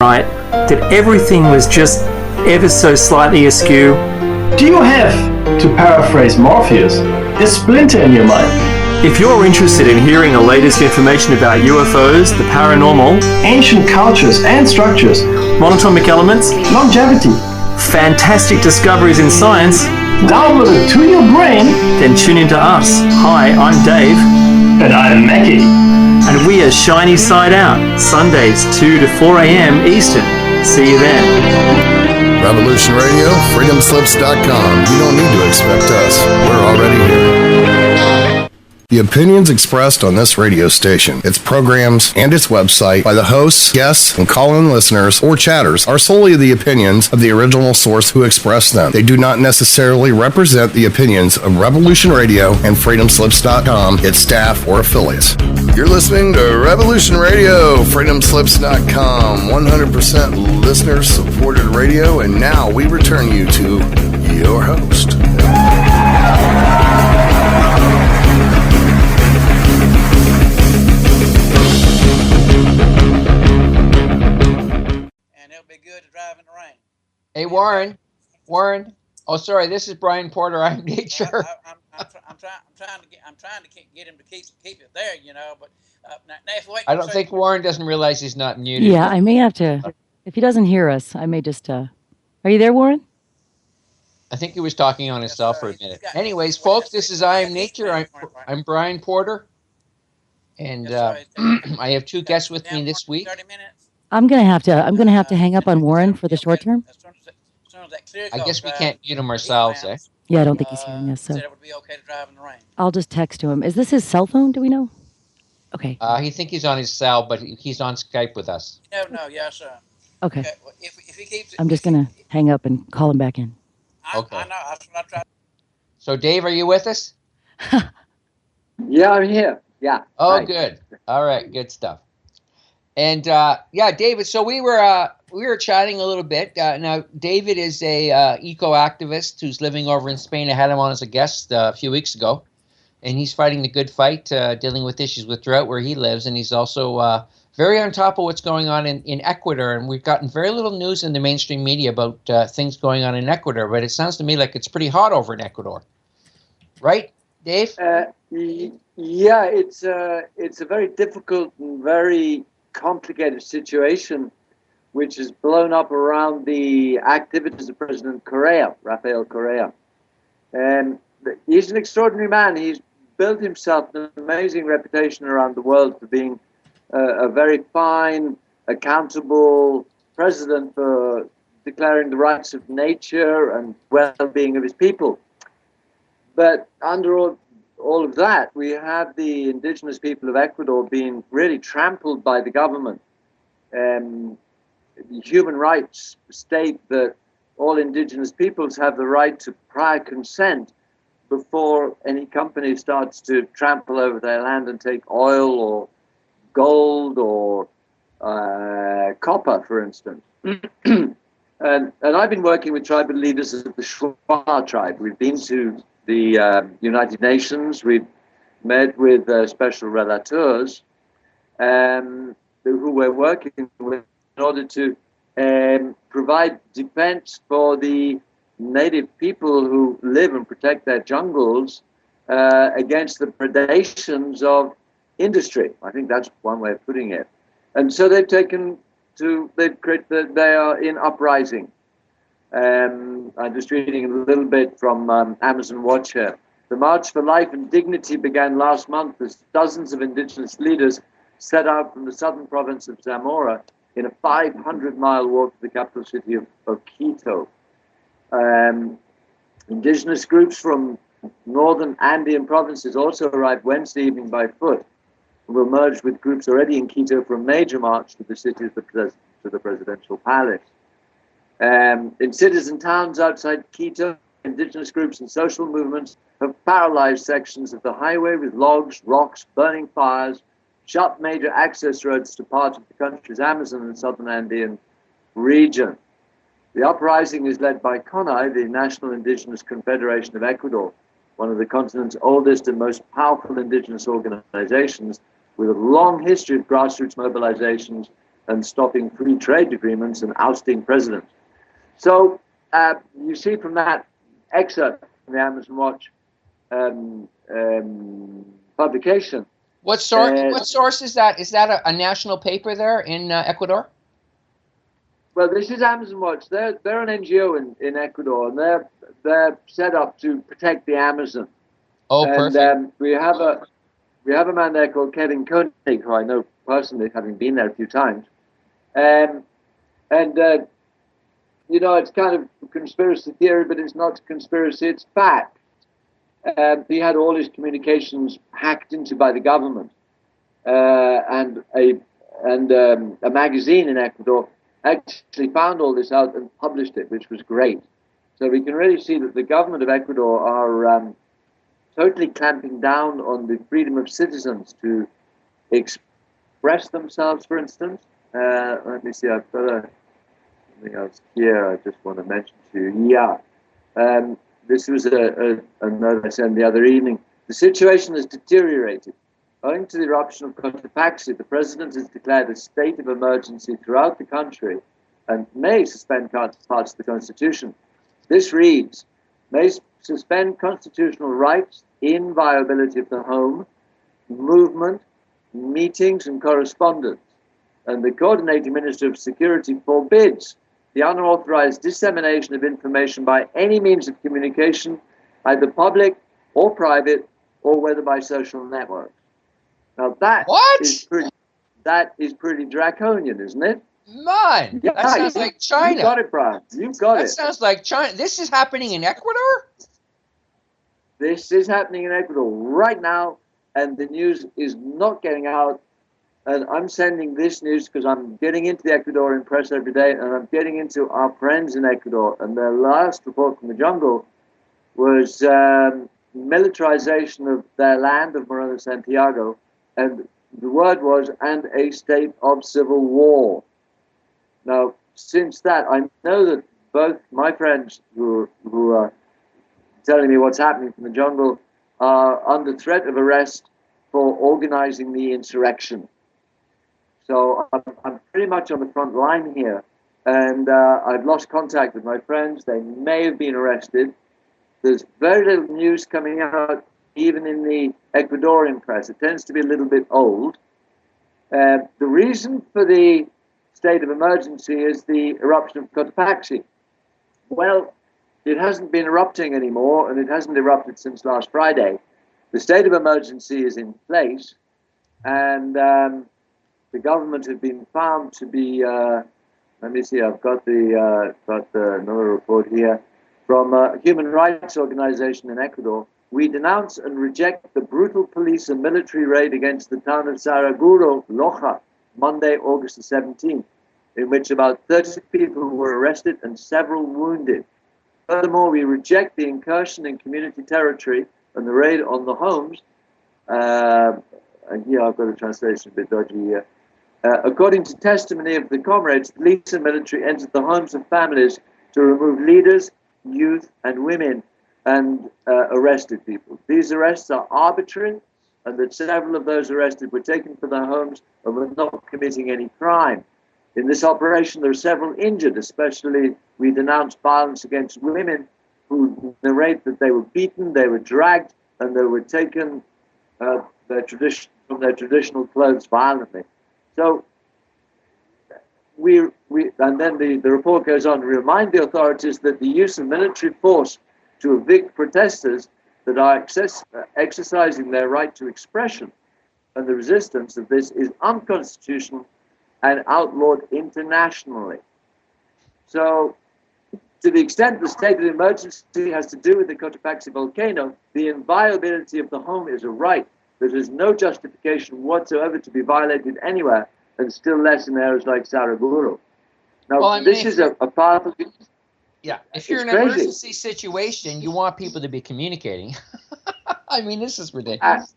right, that everything was just ever so slightly askew? Do you have, to paraphrase Morpheus, a splinter in your mind? If you're interested in hearing the latest information about UFOs, the paranormal, Ancient cultures and structures, monatomic elements, longevity, fantastic discoveries in science, downloaded to your brain, then tune into us. Hi, I'm Dave. and I'm Mackie. And we are Shiny Side Out, Sundays 2 to 4 a.m. Eastern. See you then. Revolution Radio, freedomslips.com. You don't need to expect us. We're already here. The opinions expressed on this radio station, its programs, and its website by the hosts, guests, and call-in listeners or chatters are solely the opinions of the original source who expressed them. They do not necessarily represent the opinions of Revolution Radio and freedomslips.com, its staff, or affiliates. You're listening to Revolution Radio, freedomslips.com, 100% listener-supported radio, and now we return you to your host. Hey, Warren. Oh, sorry. This is Brian Porter. I'm Nature. I'm trying to get him to keep it there, you know. But I don't think Warren doesn't realize he's not muted. Yeah, I may have to. If he doesn't hear us, I may just. Are you there, Warren? I think he was talking on himself for a minute. Anyways, folks, this is I Am Nature. I'm Brian Porter, and I have two guests with me this week. I'm gonna have to hang up on Warren for the short term. I guess we can't mute him ourselves, eh? Yeah, I don't think he's hearing us. So I'll just text to him. Is this his cell phone? Do we know? Okay. He think he's on his cell, but he's on Skype with us. No, yes, sir. Okay. Well, if he keeps it, I'm just gonna hang up and call him back in. Okay. I know. That's what I tried. So, Dave, are you with us? Yeah, I'm here. Yeah. Oh, Hi. good. All right, good stuff. And yeah, David. So we were chatting a little bit. Now, David is a eco-activist who's living over in Spain. I had him on as a guest a few weeks ago, and he's fighting the good fight, dealing with issues with drought where he lives. And he's also very on top of what's going on in Ecuador. And we've gotten very little news in the mainstream media about things going on in Ecuador. But it sounds to me like it's pretty hot over in Ecuador, right, Dave? Yeah, it's a very difficult and very complicated situation, which is blown up around the activities of President Correa, Rafael Correa. And he's an extraordinary man. He's built himself an amazing reputation around the world for being a very fine, accountable president for declaring the rights of nature and well-being of his people. But under all of that, we have the indigenous people of Ecuador being really trampled by the government. The human rights state that all indigenous peoples have the right to prior consent before any company starts to trample over their land and take oil or gold or copper, for instance. And I've been working with tribal leaders of the Shuar tribe. We've been to the United Nations. We've met with special relateurs who we're working with in order to provide defense for the native people who live and protect their jungles against the predations of industry. I think that's one way of putting it. And so they are in uprising. I'm just reading a little bit from Amazon Watch here. The March for Life and Dignity began last month as dozens of indigenous leaders set out from the southern province of Zamora in a 500-mile walk to the capital city of Quito. Indigenous groups from northern Andean provinces also arrived Wednesday evening by foot and will merge with groups already in Quito for a major march to the city of to the presidential palace. In cities and towns outside Quito, indigenous groups and social movements have paralyzed sections of the highway with logs, rocks, burning fires, shut major access roads to parts of the country's Amazon and southern Andean region. The uprising is led by CONAI, the National Indigenous Confederation of Ecuador, one of the continent's oldest and most powerful indigenous organizations, with a long history of grassroots mobilizations and stopping free trade agreements and ousting presidents. So you see from that excerpt from the Amazon Watch publication. What source is that? Is that a national paper there in Ecuador? Well, this is Amazon Watch. They're an NGO in Ecuador, and they're set up to protect the Amazon. Oh, and, perfect. We have a man there called Kevin Koenig, who I know personally, having been there a few times. You know, it's kind of conspiracy theory, but it's not conspiracy; it's fact. He had all his communications hacked into by the government, and a magazine in Ecuador actually found all this out and published it, which was great. So we can really see that the government of Ecuador are totally clamping down on the freedom of citizens to express themselves, for instance. Let me see, I've got something else here I just want to mention to you. Yeah. This was a note I sent the other evening. The situation has deteriorated. Owing to the eruption of Cotopaxi, the president has declared a state of emergency throughout the country and may suspend parts of the constitution. This reads, may suspend constitutional rights, inviolability of the home, movement, meetings and correspondence. And the coordinating minister of security forbids the unauthorized dissemination of information by any means of communication, either public or private, or whether by social networks. Now that is pretty draconian, isn't it? Man, Yeah, that sounds like China. You got it, Brian. You got it. That sounds like China. This is happening in Ecuador? This is happening in Ecuador right now, and the news is not getting out. And I'm sending this news because I'm getting into the Ecuadorian press every day, and I'm getting into our friends in Ecuador. And their last report from the jungle was militarization of their land of Morona Santiago, and the word was, and a state of civil war. Now, since that, I know that both my friends who are telling me what's happening from the jungle are under threat of arrest for organizing the insurrection. So I'm pretty much on the front line here, and I've lost contact with my friends. They may have been arrested. There's very little news coming out, even in the Ecuadorian press. It tends to be a little bit old. The reason for the state of emergency is the eruption of Cotopaxi. Well, it hasn't been erupting anymore, and it hasn't erupted since last Friday. The state of emergency is in place, and the government has been found to be, let me see, I've got another report here from a human rights organization in Ecuador. We denounce and reject the brutal police and military raid against the town of Saraguro, Loja, Monday, August the 17th, in which about 30 people were arrested and several wounded. Furthermore, we reject the incursion in community territory and the raid on the homes. And here I've got a translation a bit dodgy here. According to testimony of the comrades, police and military entered the homes of families to remove leaders, youth, and women, and arrested people. These arrests are arbitrary, and that several of those arrested were taken from their homes and were not committing any crime. In this operation, there are several injured, especially we denounced violence against women who narrate that they were beaten, they were dragged, and they were taken from their traditional clothes violently. So and then the report goes on to remind the authorities that the use of military force to evict protesters that are exercising their right to expression and the resistance of this is unconstitutional and outlawed internationally. So to the extent the state of emergency has to do with the Cotopaxi volcano, the inviolability of the home is a right. There is no justification whatsoever to be violated anywhere, and still less in areas like Saraguro. Now, well, I mean, this is a powerful... Yeah, if you're in an emergency situation, you want people to be communicating. I mean, this is ridiculous.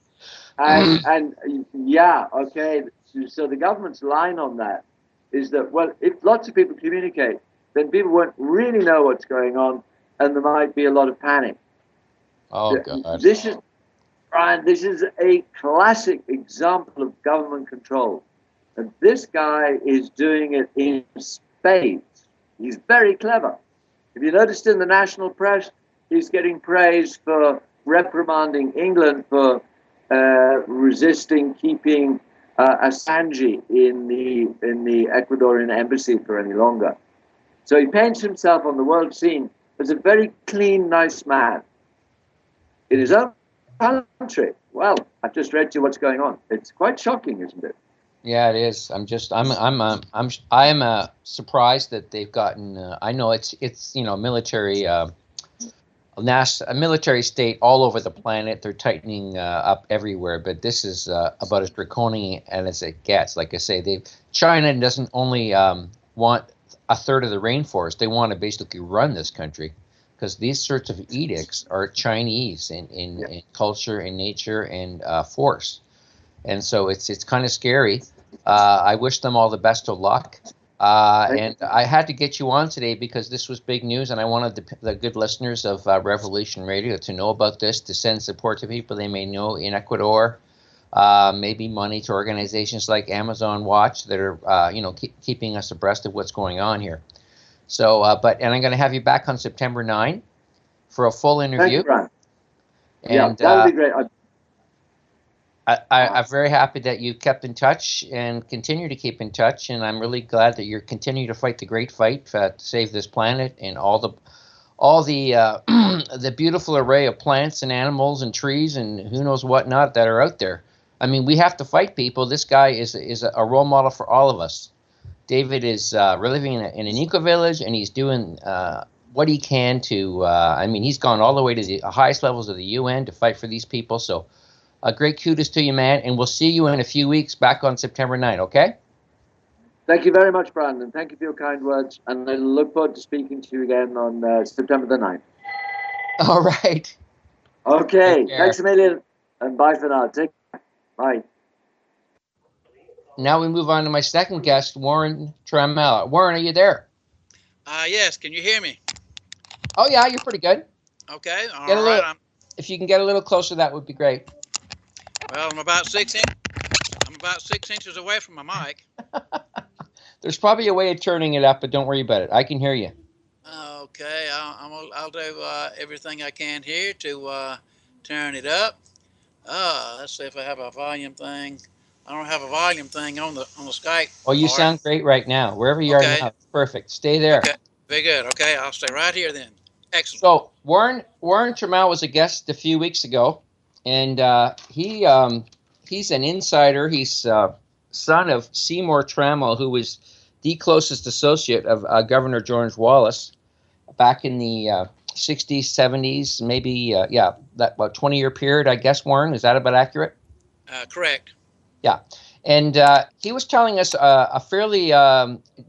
And yeah, okay, so the government's line on that is that, well, if lots of people communicate, then people won't really know what's going on, and there might be a lot of panic. Oh, God. This is, Brian, this is a classic example of government control. And this guy is doing it in spades. He's very clever. If you noticed in the national press, he's getting praised for reprimanding England for resisting keeping Assange in the Ecuadorian embassy for any longer. So he paints himself on the world scene as a very clean, nice man. In his own country, well, I've just read to you what's going on. It's quite shocking, isn't it? Yeah, it is. I'm surprised that they've gotten. I know it's military. A military state all over the planet. They're tightening up everywhere, but this is about as draconian as it gets. Like I say, China doesn't only want a third of the rainforest; they want to basically run this country, because these sorts of edicts are Chinese in culture, in nature, and force, and so it's kind of scary. I wish them all the best of luck. And I had to get you on today because this was big news, and I wanted the good listeners of Revolution Radio to know about this, to send support to people they may know in Ecuador, maybe money to organizations like Amazon Watch that are, keeping us abreast of what's going on here. So, and I'm going to have you back on September 9 for a full interview. Thank you, Brian. And, that would be great. I'm very happy that you kept in touch and continue to keep in touch, and I'm really glad that you're continuing to fight the great fight to save this planet and all the the beautiful array of plants and animals and trees and who knows what not that are out there. I mean, we have to fight, people. This guy is a role model for all of us. David is living in an eco village, and he's doing what he can to. He's gone all the way to the highest levels of the UN to fight for these people. So. A great kudos to you, man, and we'll see you in a few weeks back on September 9, okay? Thank you very much, Brandon. Thank you for your kind words, and I look forward to speaking to you again on September the 9th. All right. Okay, thanks a million, and bye for now. Take care. Bye. Now we move on to my second guest, Warren Trammel. Warren, are you there? Yes, can you hear me? Oh, yeah, you're pretty good. Okay, all right. If you can get a little closer, that would be great. Well, I'm about 6 inches away from my mic. There's probably a way of turning it up, but don't worry about it. I can hear you. Okay, I'll do everything I can here to turn it up. Let's see if I have a volume thing. I don't have a volume thing on the Skype. Oh, you sound great right now. Wherever you are now, perfect. Stay there. Okay, very good. Okay, I'll stay right here then. Excellent. So Warren Trammel was a guest a few weeks ago, and he's an insider. He's son of Seymour Trammel, who was the closest associate of Governor George Wallace back in the 60s, 70s, maybe, that about 20-year period, I guess, Warren. Is that about accurate? Correct. Yeah. And he was telling us a fairly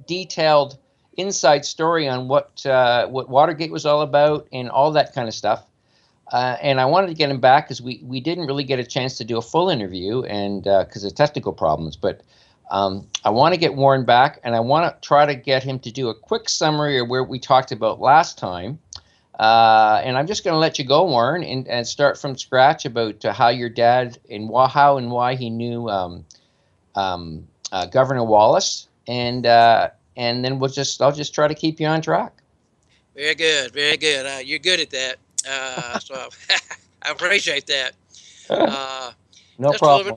detailed inside story on what Watergate was all about and all that kind of stuff. And I wanted to get him back because we didn't really get a chance to do a full interview and because of technical problems. But I want to get Warren back, and I want to try to get him to do a quick summary of where we talked about last time. And I'm just going to let you go, Warren, and start from scratch about how your dad and how and why he knew Governor Wallace, and then I'll just try to keep you on track. Very good, very good. You're good at that. So I appreciate that. No problem.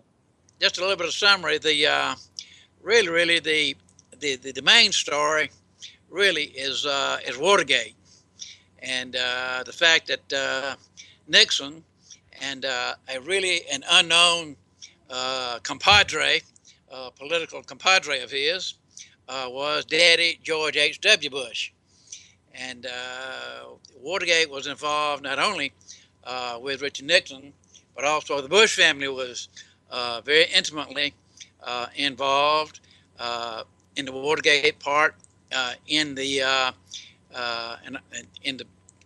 Just a little bit of summary. The really the main story really is Watergate, and the fact that Nixon and an unknown compadre, political compadre of his, was Daddy George H.W. Bush. And Watergate was involved not only with Richard Nixon, but also the Bush family was very intimately involved in the Watergate part, in the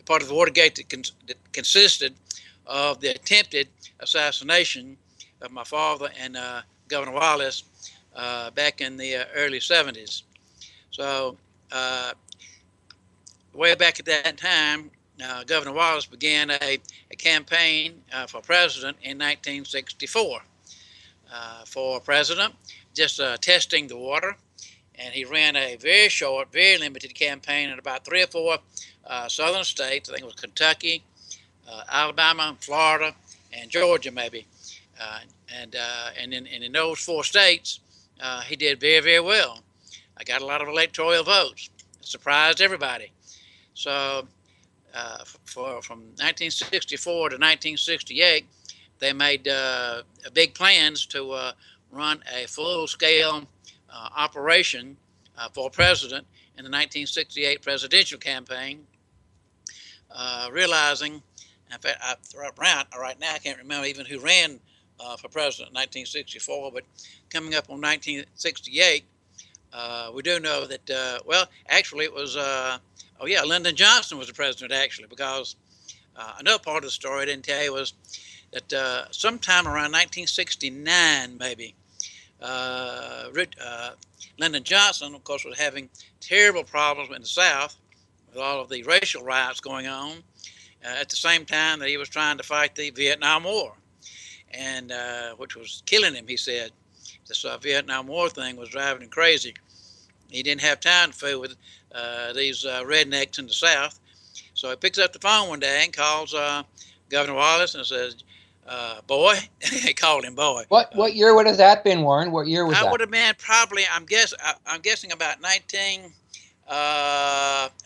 part of the Watergate that consisted of the attempted assassination of my father and Governor Wallace back in the early 70s. So way back at that time, Governor Wallace began a campaign for president in 1964. For president, just testing the water. And he ran a very short, very limited campaign in about 3 or 4 southern states. I think it was Kentucky, Alabama, Florida, and Georgia maybe. And in those 4 states, he did very, very well. I got a lot of electoral votes. It surprised everybody. So from 1964 to 1968, they made big plans to run a full-scale operation for president in the 1968 presidential campaign, realizing, in fact, right now I can't remember even who ran for president in 1964, but coming up on 1968, we do know that, well, actually it was, Lyndon Johnson was the president, actually, because another part of the story I didn't tell you was that sometime around 1969, maybe, Lyndon Johnson, of course, was having terrible problems in the South with all of the racial riots going on at the same time that he was trying to fight the Vietnam War, and which was killing him, he said. This Vietnam War thing was driving him crazy. He didn't have time to fool with these rednecks in the South. So he picks up the phone one day and calls Governor Wallace and says, boy, he called him boy. What year would have that been, Warren? What year was that? I would have been probably, I'm guessing about about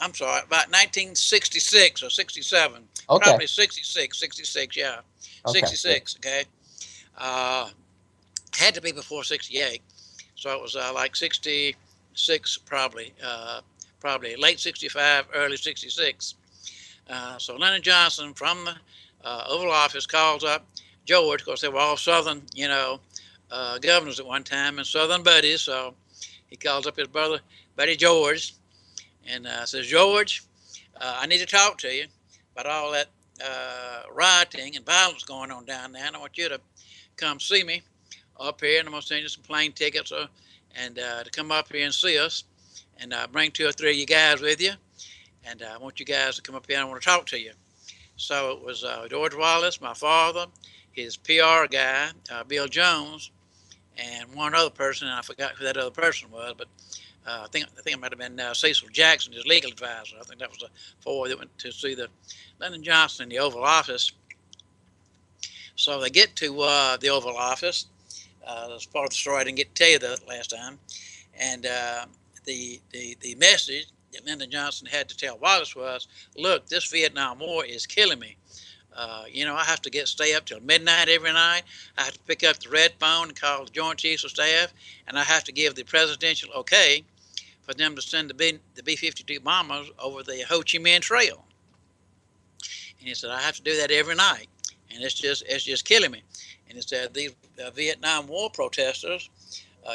1966 or 67. Okay. Probably 66, yeah. Okay. 66, okay. Had to be before 68. So it was like 66 probably late 65, early 66. So Lyndon Johnson from the Oval Office calls up George. Of course, they were all Southern, governors at one time and Southern buddies. So he calls up his brother, buddy George, and says, George, I need to talk to you about all that rioting and violence going on down there. And I want you to come see me up here, and I'm going to send you some plane tickets and to come up here and see us, and bring 2 or 3 of you guys with you. And I want you guys to come up here and I want to talk to you. So it was George Wallace, my father, his PR guy, Bill Jones, and one other person, and I forgot who that other person was, but I think it might have been Cecil Jackson, his legal advisor. I think that was the 4 that went to see the Lyndon Johnson in the Oval Office. So they get to the Oval Office. That's part of the story I didn't get to tell you that last time. And the message that Lyndon Johnson had to tell Wallace was, look, this Vietnam War is killing me. I have to stay up till midnight every night. I have to pick up the red phone and call the Joint Chiefs of Staff, and I have to give the presidential okay for them to send the B-52 bombers over the Ho Chi Minh Trail. And he said, I have to do that every night, and it's just killing me. And he said, these Vietnam War protesters,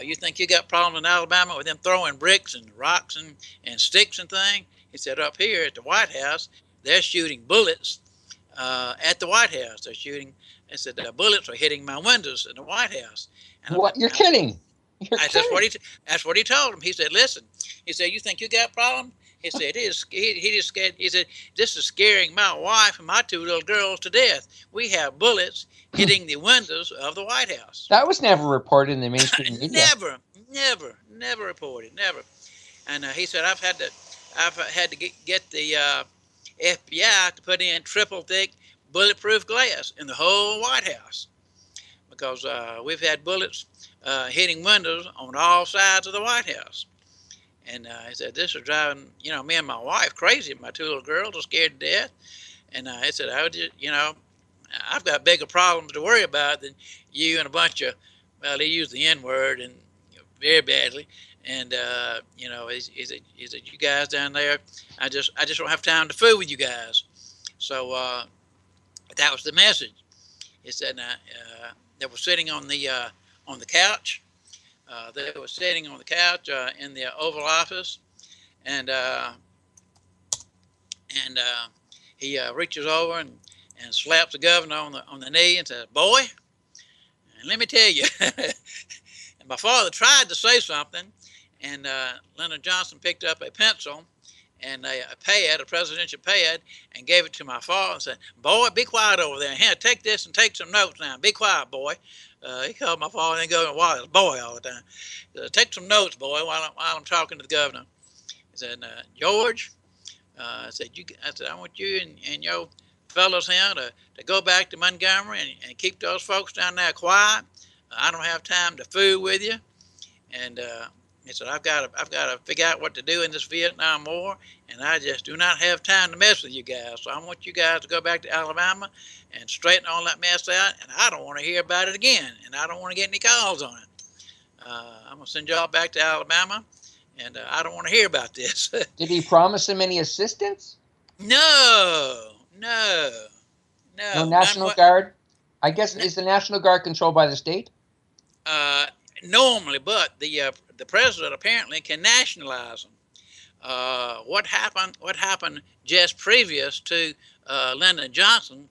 you think you got problems in Alabama with them throwing bricks and rocks and sticks and things? He said, up here at the White House, they're shooting bullets at the White House. They're shooting. He said, the bullets are hitting my windows in the White House. And what? You're kidding. That's what he told him. He said, listen, he said, you think you got a problem? He said, he just scared. He said, this is scaring my wife and my 2 little girls to death. We have bullets hitting the windows of the White House. That was never reported in the mainstream media. Never reported, never. And he said, I've had to get the FBI to put in triple thick bulletproof glass in the whole White House because we've had bullets hitting windows on all sides of the White House. And he said, this is driving, me and my wife crazy. My 2 little girls are scared to death. And he said, I've got bigger problems to worry about than you and a bunch of, well, he used the N-word and very badly. And, he said, you guys down there, I just don't have time to fool with you guys. So that was the message. He said, they were sitting on the couch. They were sitting on the couch in the Oval Office, and he reaches over and slaps the governor on the knee and says, "Boy, and let me tell you." And my father tried to say something, and Lyndon Johnson picked up a pencil and a presidential pad, and gave it to my father and said, "Boy, be quiet over there. Here, take this and take some notes now. Be quiet, boy." He called my father and go, "Wallace, boy," all the time. "Take some notes, boy, while I'm talking to the governor." He said, "George," I said, "I want you and your fellows here to go back to Montgomery and keep those folks down there quiet. I don't have time to fool with you." And he said, I've got to figure out what to do in this Vietnam War, and I just do not have time to mess with you guys. So I want you guys to go back to Alabama and straighten all that mess out, and I don't want to hear about it again, and I don't want to get any calls on it. I'm going to send y'all back to Alabama, and I don't want to hear about this." Did he promise them any assistance? No. No National Guard? I guess, is the National Guard controlled by the state? Normally, but the president apparently can nationalize them. What happened just previous to Lyndon Johnson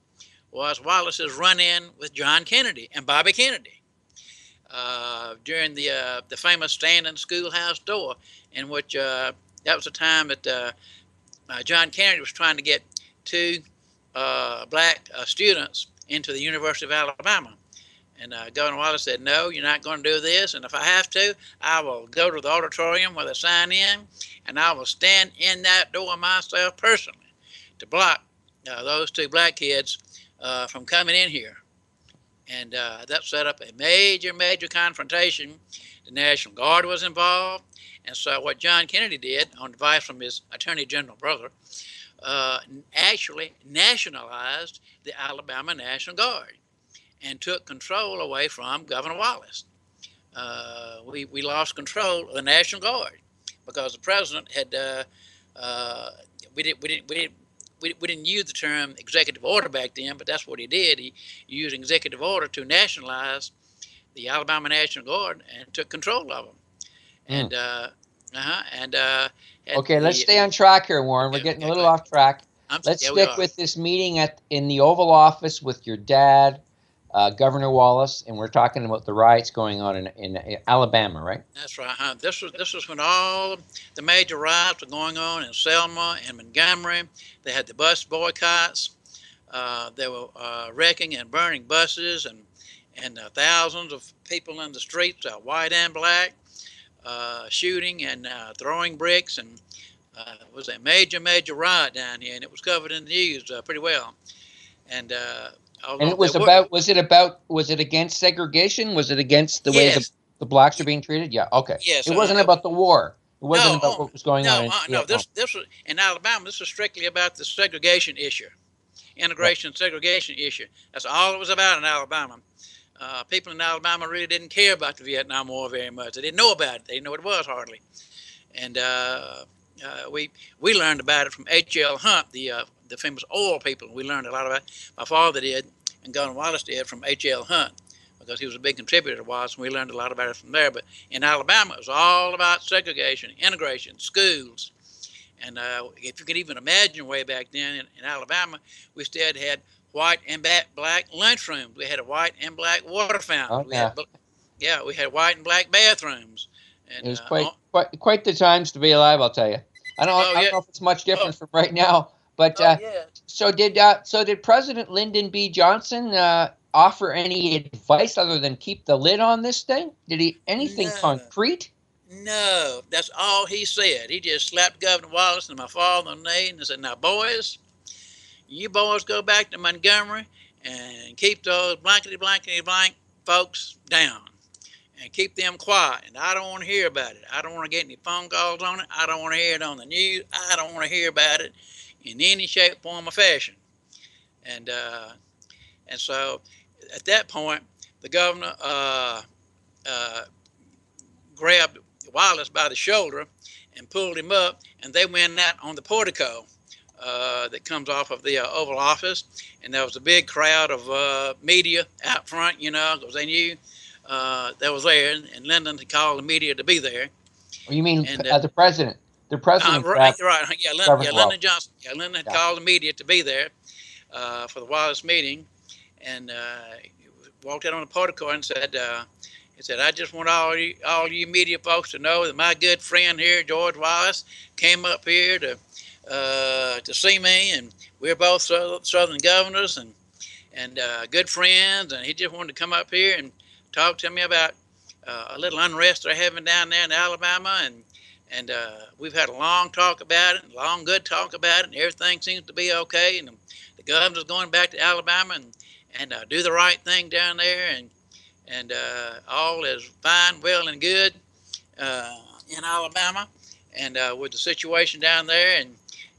was Wallace's run-in with John Kennedy and Bobby Kennedy during the famous standing schoolhouse door, in which that was the time that John Kennedy was trying to get two black students into the University of Alabama. And Governor Wallace said, "No, you're not going to do this. And if I have to, I will go to the auditorium where they sign in, and I will stand in that door myself personally to block those two black kids from coming in here." And that set up a major confrontation. The National Guard was involved. And so what John Kennedy did, on advice from his Attorney General brother, actually nationalized the Alabama National Guard and took control away from Governor Wallace. We lost control of the National Guard because the president had we didn't use the term executive order back then, but that's what he did. He used an executive order to nationalize the Alabama National Guard and took control of them. Okay, let's stay on track here, Warren. We're getting a little off track. Let's stick with this meeting in the Oval Office with your dad, Governor Wallace, and we're talking about the riots going on in Alabama, right? That's right. This was when all the major riots were going on in Selma and Montgomery. They had the bus boycotts. They were wrecking and burning buses, and thousands of people in the streets, white and black, shooting and throwing bricks, and it was a major riot down here, and it was covered in the news pretty well. And it was was it against segregation? Was it against the way the blacks are being treated? Yeah, okay. Yes. It wasn't about the war. It wasn't about what was going on. This was in Alabama. This was strictly about the segregation issue, integration segregation issue. That's all it was about in Alabama. People in Alabama really didn't care about the Vietnam War very much. They didn't know about it. They didn't know what it was hardly. And we learned about it from H.L. Hunt, the famous oil people. We learned a lot about it. My father did, and Governor Wallace did, from H.L. Hunt, because he was a big contributor to Wallace, and we learned a lot about it from there. But in Alabama, it was all about segregation, integration, schools. And if you could even imagine way back then in Alabama, we still had white and black lunchrooms. We had a white and black water fountain. We had white and black bathrooms. And, it was quite the times to be alive, I'll tell you. I don't know if it's much different from right now, but so did President Lyndon B. Johnson offer any advice other than keep the lid on this thing? Did he anything concrete? No, that's all he said. He just slapped Governor Wallace and my father on the knee and said, "Now, boys, you boys go back to Montgomery and keep those blankety-blank folks down and keep them quiet. And I don't want to hear about it. I don't want to get any phone calls on it. I don't want to hear it on the news. I don't want to hear about it in any shape, form, or fashion." And so at that point, the governor grabbed Wallace by the shoulder and pulled him up, and they went out on the portico that comes off of the Oval Office, and there was a big crowd of media out front, because they knew that was there, and Lyndon had called the media to be there. You mean the president? The president, right? Yeah, Lyndon Johnson. Yeah, Lyndon had called the media to be there for the Wallace meeting, and walked out on the portico and said, he said, "I just want all you media folks to know that my good friend here, George Wallace, came up here to to see me, and we're both Southern governors and good friends, and he just wanted to come up here and talk to me about a little unrest they're having down there in Alabama, and we've had a long talk about it, long good talk about it, and everything seems to be okay, and the governor's going back to Alabama and do the right thing down there, and all is fine, well, and good in Alabama, and with the situation down there,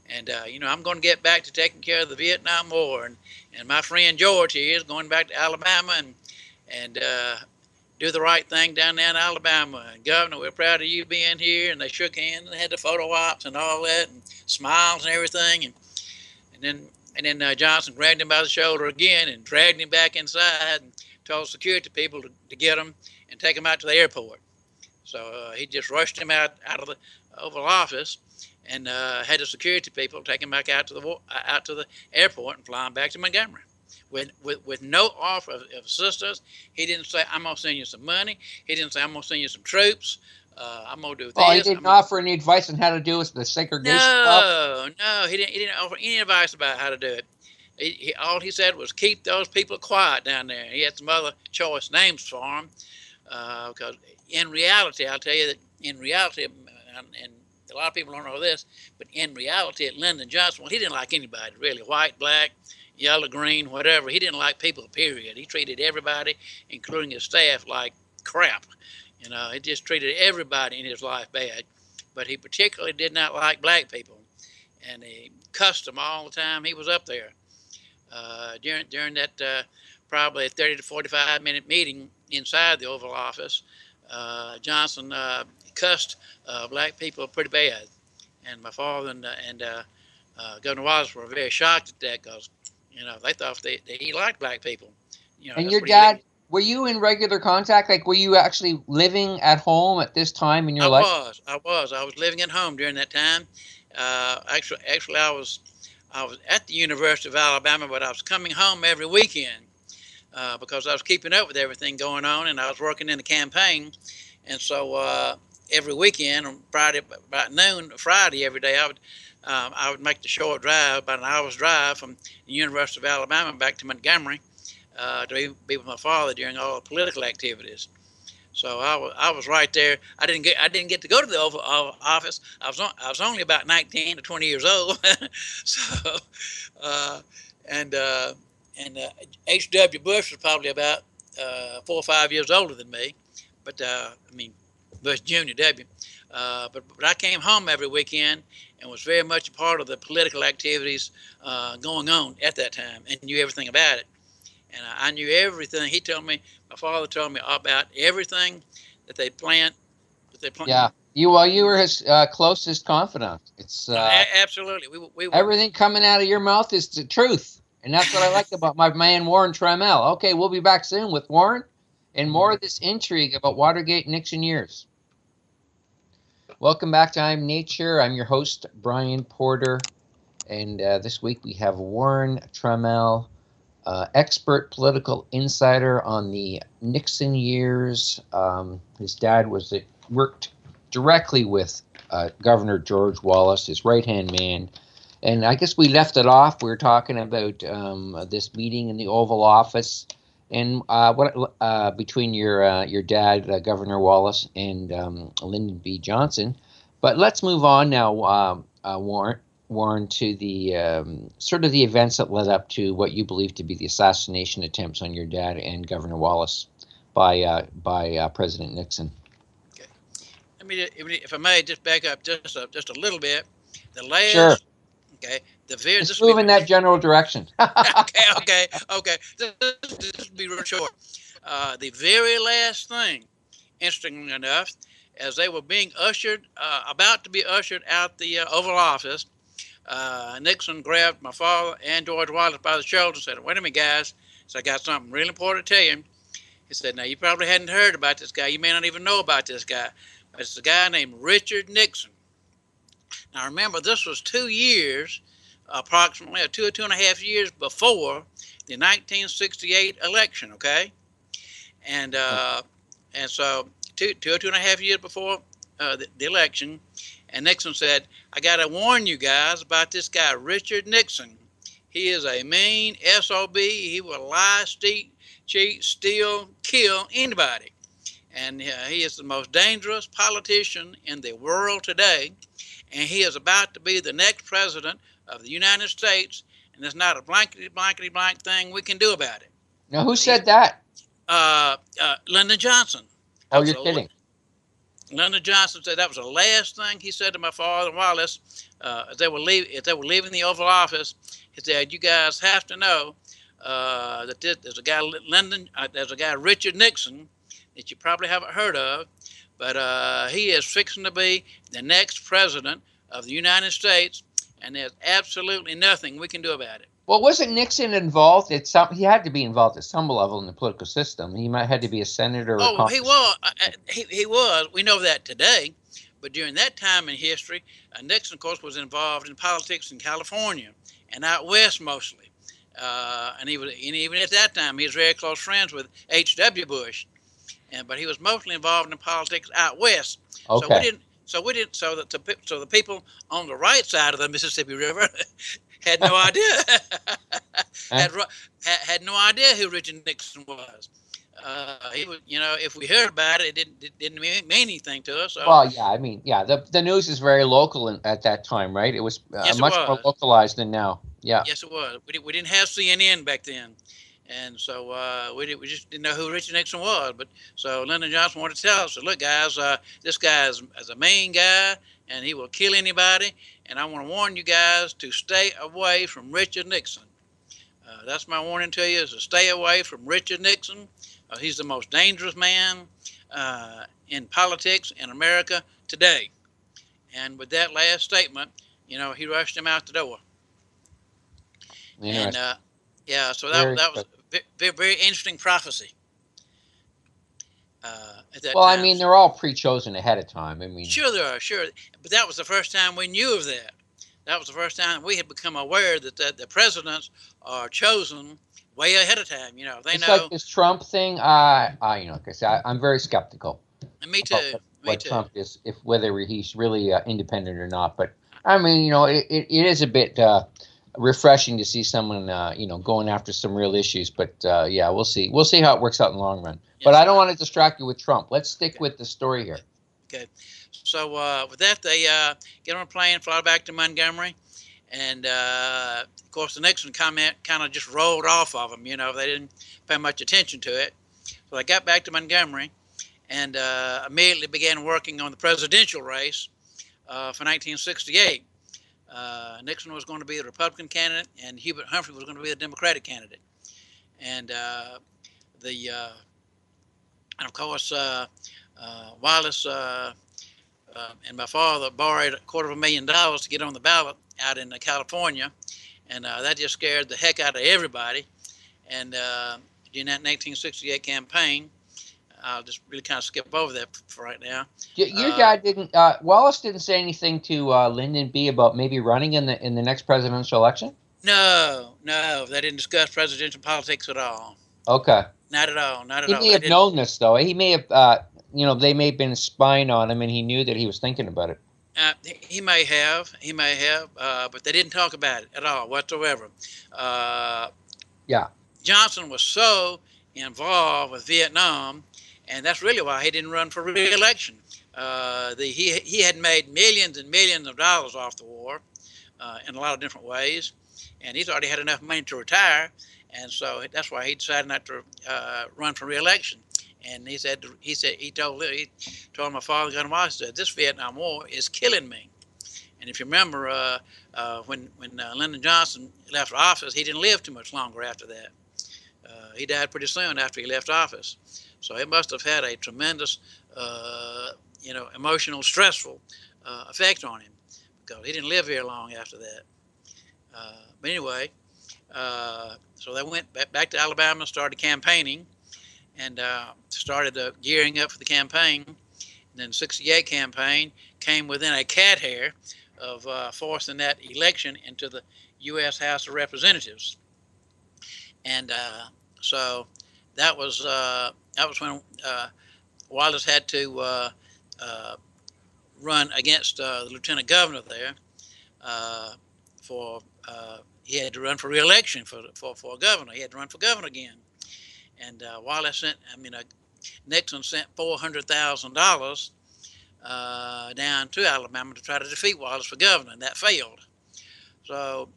and I'm going to get back to taking care of the Vietnam War, and my friend George here is going back to Alabama and do the right thing down there in Alabama. And Governor, we're proud of you being here. And they shook hands and had the photo ops and all that, and smiles and everything. And then Johnson grabbed him by the shoulder again and dragged him back inside and told security people to get him and take him out to the airport. So he just rushed him out of the Oval Office and had the security people take him back out to the airport and fly him back to Montgomery. With no offer of assistance. He didn't say, I'm going to send you some money. He didn't say, I'm going to send you some troops. I'm going to do this. Oh, he didn't offer any advice on how to do with the segregation No, he didn't offer any advice about how to do it. All he said was keep those people quiet down there. He had some other choice names for them. Because in reality, I'll tell you that in reality, and a lot of people don't know this, but in reality at Lyndon Johnson, well, he didn't like anybody, really, white, black, yellow, green, whatever. He didn't like people, period. He treated everybody, including his staff, like crap. He just treated everybody in his life bad. But he particularly did not like black people. And he cussed them all the time he was up there. During that probably 30 to 45 minute meeting inside the Oval Office, Johnson cussed black people pretty bad. And my father and Governor Wallace were very shocked at that because they thought that he liked black people. And your dad, were you in regular contact? Like, were you actually living at home at this time in your life? I was living at home during that time. Actually, I was at the University of Alabama, but I was coming home every weekend because I was keeping up with everything going on, and I was working in the campaign. And so every weekend, on Friday, about noon, Friday every day, I would make the short drive, about an hour's drive from the University of Alabama back to Montgomery to be with my father during all the political activities. So I was right there. I didn't get to go to the Oval Office. I was only about 19 to 20 years old. So H.W. Bush was probably about 4 or 5 years older than me, but Bush Jr. W. But I came home every weekend and was very much a part of the political activities going on at that time and knew everything about it. And I knew everything. My father told me about everything that they planned. Yeah, you were his closest confidant. It's absolutely. We everything coming out of your mouth is the truth, and that's what I like about my man Warren Trammel. Okay, we'll be back soon with Warren and more of this intrigue about Watergate Nixon years. Welcome back to I'm Nature. I'm your host, Brian Porter, and this week we have Warren Trammel, expert political insider on the Nixon years. His dad worked directly with Governor George Wallace, his right-hand man. And I guess we left it off. We were talking about this meeting in the Oval Office and between your dad, Governor Wallace, and Lyndon B. Johnson. But let's move on now, Warren, to the sort of the events that led up to what you believe to be the assassination attempts on your dad and Governor Wallace by President Nixon. Okay, if I may, just back up just a little bit. The last. Sure. Okay. Just move in that general direction. Okay. Just be real short. The very last thing, interestingly enough, as they were being about to be ushered out the Oval Office, Nixon grabbed my father and George Wallace by the shoulder and said, "Wait a minute, guys. So I got something really important to tell you." He said, "Now, you probably hadn't heard about this guy. You may not even know about this guy. But it's a guy named Richard Nixon." Now, remember, this was 2 years, approximately, or 2.5 years before the 1968 election, okay? And so 2.5 years before the election, And Nixon said, I got to warn you guys about this guy, Richard Nixon. He is a mean SOB. He will lie, cheat, steal, kill anybody. And he is the most dangerous politician in the world today. And he is about to be the next president of the United States. And there's not a blankety blank thing we can do about it. Now, who said that? Lyndon Johnson. Oh, you're kidding. Lyndon Johnson said that was the last thing he said to my father Wallace if they were leaving the Oval Office. He said, "You guys have to know that there's a guy there's a guy Richard Nixon that you probably haven't heard of, but he is fixing to be the next president of the United States, and there's absolutely nothing we can do about it." Well, wasn't Nixon involved at some? He had to be involved at some level in the political system. He might had to be a senator. Oh, he was. He was. We know that today, but during that time in history, Nixon, of course, was involved in politics in California and out west mostly. And even at that time, he was very close friends with H.W. Bush, but he was mostly involved in politics out west. Okay. So the people on the right side of the Mississippi River had no idea. had no idea who Richard Nixon was. He was, if we heard about it, it didn't mean anything to us. So. Well, yeah, I mean, yeah, the news is very local at that time, right? It was yes, much more localized than now. Yeah. Yes, it was. We didn't have CNN back then, and so we just didn't know who Richard Nixon was. But so Lyndon Johnson wanted to tell us, look, guys, this guy is a mean guy, and he will kill anybody. And I want to warn you guys to stay away from Richard Nixon. That's my warning to you: is to stay away from Richard Nixon. He's the most dangerous man in politics in America today. And with that last statement, he rushed him out the door. And so that was a very, very interesting prophecy. At that time. I mean, they're all pre-chosen ahead of time. I mean, sure they are, sure, but that was the first time we knew of that. That was the first time we had become aware that the presidents are chosen way ahead of time. They it's know. Like this Trump thing. Like I said, I'm very skeptical. And me too. What Trump is, whether he's really independent or not. But I mean, it is a bit refreshing to see someone, going after some real issues. But yeah, we'll see. We'll see how it works out in the long run. Yes, but I don't want to distract you with Trump. Let's stick with the story here. Okay. So with that, they get on a plane, fly back to Montgomery. And, of course, the Nixon comment kind of just rolled off of them. They didn't pay much attention to it. So they got back to Montgomery and immediately began working on the presidential race for 1968. Nixon was going to be the Republican candidate, and Hubert Humphrey was going to be the Democratic candidate. And and of course, Wallace and my father borrowed $250,000 to get on the ballot out in California, and that just scared the heck out of everybody. And during that 1968 campaign, I'll just really kind of skip over that for right now. Your dad didn't. Wallace didn't say anything to Lyndon B. about maybe running in the next presidential election. No, they didn't discuss presidential politics at all. Okay. Not at all. He may have known this, though. He may have. They may have been spying on him, and he knew that he was thinking about it. He may have, but they didn't talk about it at all whatsoever. Yeah. Johnson was so involved with Vietnam, and that's really why he didn't run for re-election. He had made millions and millions of dollars off the war in a lot of different ways, and he's already had enough money to retire, and so that's why he decided not to run for re-election. And he told my father, Gun Wallace, said, this Vietnam War is killing me. And if you remember, when Lyndon Johnson left office, he didn't live too much longer after that. He died pretty soon after he left office. So it must have had a tremendous, emotional, stressful effect on him, because he didn't live very long after that. But anyway, so they went back to Alabama, started campaigning, and started gearing up for the campaign. And then the 68 campaign came within a cat hair of forcing that election into the U.S. House of Representatives. And so that was when Wallace had to run against the lieutenant governor there. He had to run for re-election for governor. He had to run for governor again. And Nixon sent $400,000 down to Alabama to try to defeat Wallace for governor, and that failed. So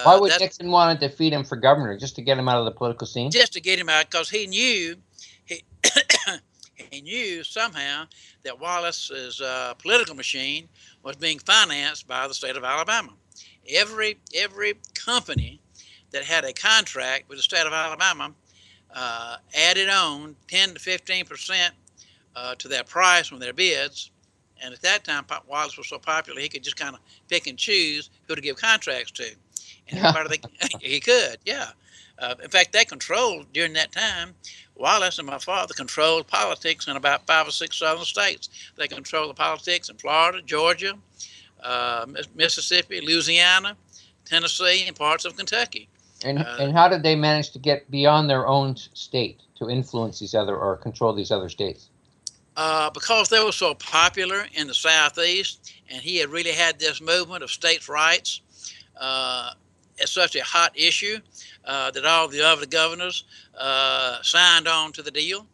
why would Nixon want to defeat him for governor? Just to get him out of the political scene? Just to get him out, because he knew he knew somehow that Wallace's political machine was being financed by the state of Alabama. Every company that had a contract with the state of Alabama added on 10 to 15% to their price on their bids. And at that time, Wallace was so popular, he could just kind of pick and choose who to give contracts to. And he could, yeah. In fact, they controlled, during that time, Wallace and my father controlled politics in about 5 or 6 southern states. They controlled the politics in Florida, Georgia, Mississippi, Louisiana, Tennessee, and parts of Kentucky. And how did they manage to get beyond their own state to influence these other or control these other states? Because they were so popular in the Southeast, and he had really had this movement of states' rights as such a hot issue that all the other governors signed on to the deal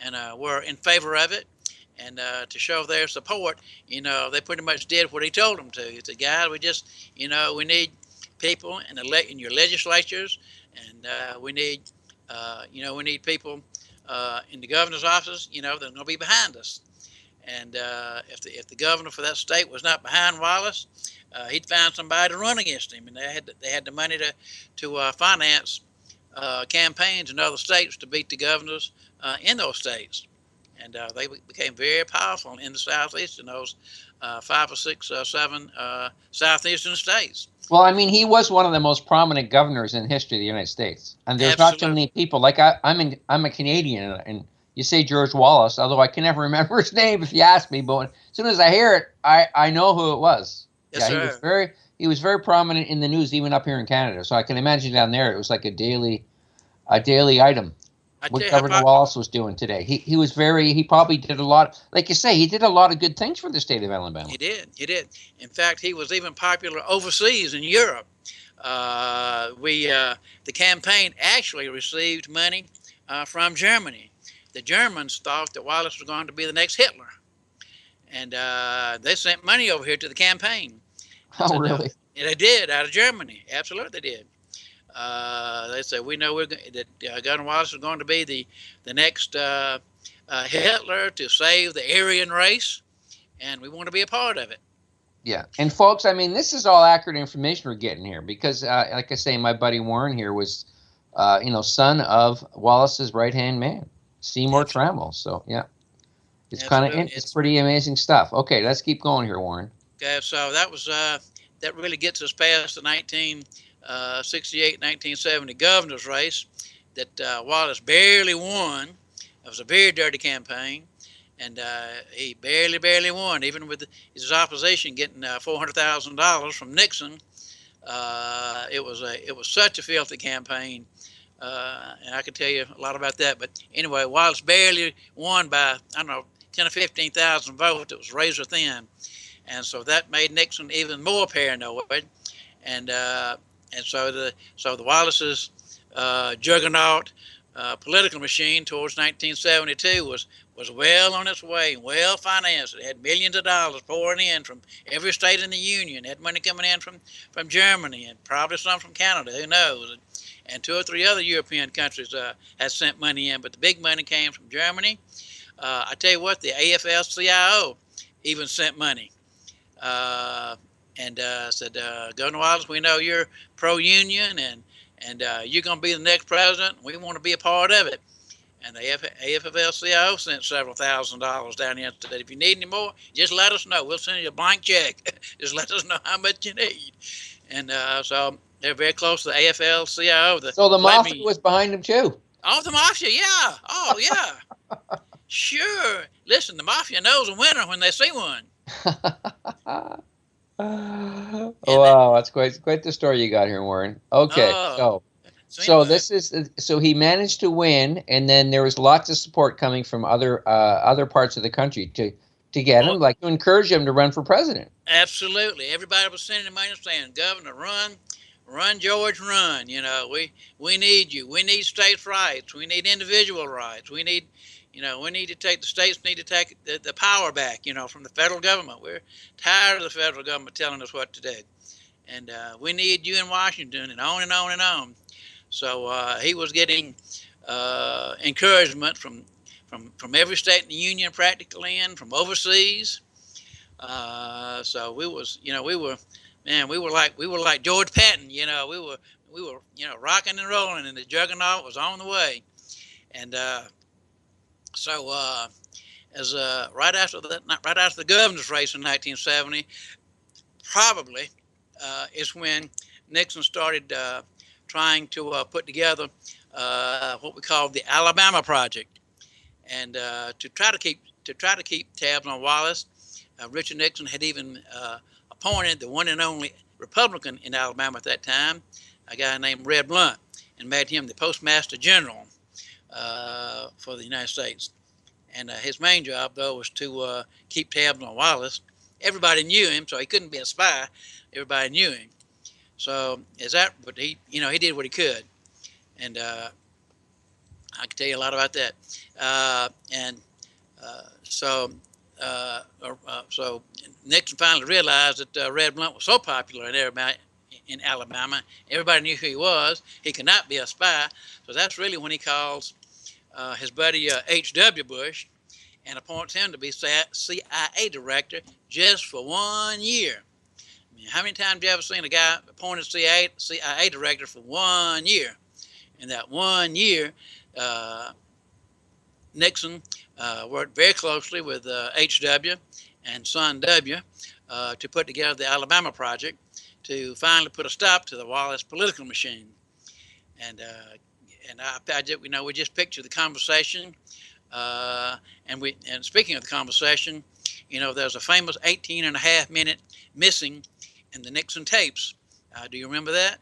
and were in favor of it. And to show their support, they pretty much did what he told them to. He said, guys, we just, we need people in your legislatures, and we need, we need people in the governor's office, that are going to be behind us. And if the governor for that state was not behind Wallace, he'd find somebody to run against him, and they had the money to finance campaigns in other states to beat the governors in those states. And they became very powerful in the Southeast in those 5 or 6 or 7 southeastern states. Well, I mean, he was one of the most prominent governors in the history of the United States. And there's not too many people. Like I'm a Canadian, and you say George Wallace, although I can never remember his name if you ask me. But as soon as I hear it, I know who it was. Yes, sir. He was very prominent in the news, even up here in Canada. So I can imagine down there it was like a daily item. What Governor Wallace was doing today. He probably did a lot, like you say, he did a lot of good things for the state of Alabama. He did. In fact, he was even popular overseas in Europe. The campaign actually received money from Germany. The Germans thought that Wallace was going to be the next Hitler. And they sent money over here to the campaign. Oh, really? And they did, out of Germany. Absolutely they did. They said, we know that Governor Wallace is going to be the next Hitler to save the Aryan race, and we want to be a part of it. Yeah. And folks, I mean, this is all accurate information we're getting here because, like I say, my buddy Warren here was, son of Wallace's right-hand man, Seymour Trammel. So, yeah, it's it's pretty amazing stuff. Okay, let's keep going here, Warren. Okay, so that really gets us past the 1968-1970 governor's race that Wallace barely won. It was a very dirty campaign, and he barely won, even with his opposition getting $400,000 from Nixon. It was such a filthy campaign, and I could tell you a lot about that. But anyway, Wallace barely won by 10 or 15,000 votes. It was razor thin, and so that made Nixon even more paranoid, and so the Wallace's juggernaut political machine towards 1972 was well on its way, well financed. It had millions of dollars pouring in from every state in the Union. It had money coming in from Germany and probably some from Canada, who knows? And 2 or 3 other European countries had sent money in, but the big money came from Germany. I tell you what, the AFL-CIO even sent money. And said, Governor Wallace, we know you're pro-union and you're going to be the next president. We want to be a part of it. And the AFL-CIO sent several $1,000s down here and said, if you need any more, just let us know. We'll send you a blank check. Just let us know how much you need. And so they're very close to the AFL-CIO. So the mafia was behind them too? Oh, the mafia, yeah. Oh, yeah. Sure. Listen, the mafia knows a winner when they see one. Wow, that's quite the story you got here, Warren. Okay, so this is he managed to win, and then there was lots of support coming from other parts of the country to to get him, like to encourage him to run for president. Absolutely. Everybody was sending him money saying, Governor, run, George, run. You know, we need you. We need states' rights. We need individual rights. We need, the states need to take the power back, from the federal government. We're tired of the federal government telling us what to do. And we need you in Washington, and on and on and on. So he was getting encouragement from every state in the union practically, and from overseas. So we were like George Patton, we were rocking and rolling, and the juggernaut was on the way. And as right after the governor's race in 1970, probably is when Nixon started trying to put together what we call the Alabama Project, and to try to keep tabs on Wallace. Richard Nixon had even appointed the one and only Republican in Alabama at that time, a guy named Red Blunt, and made him the Postmaster General for the United States. And his main job, though, was to keep tabs on Wallace. Everybody knew him, so he couldn't be a spy. Everybody knew him. So but he did what he could, and I can tell you a lot about that. So Nixon finally realized that Red Blunt was so popular in Alabama, everybody knew who he was. He could not be a spy. So that's really when he calls his buddy H.W. Bush and appoints him to be CIA director just for 1 year. I mean, how many times have you ever seen a guy appointed CIA director for 1 year? In that 1 year, Nixon worked very closely with H.W. and son W. To put together the Alabama Project to finally put a stop to the Wallace political machine. And we just pictured the conversation. And speaking of the conversation, there's a famous 18.5-minute missing in the Nixon tapes. Do you remember that?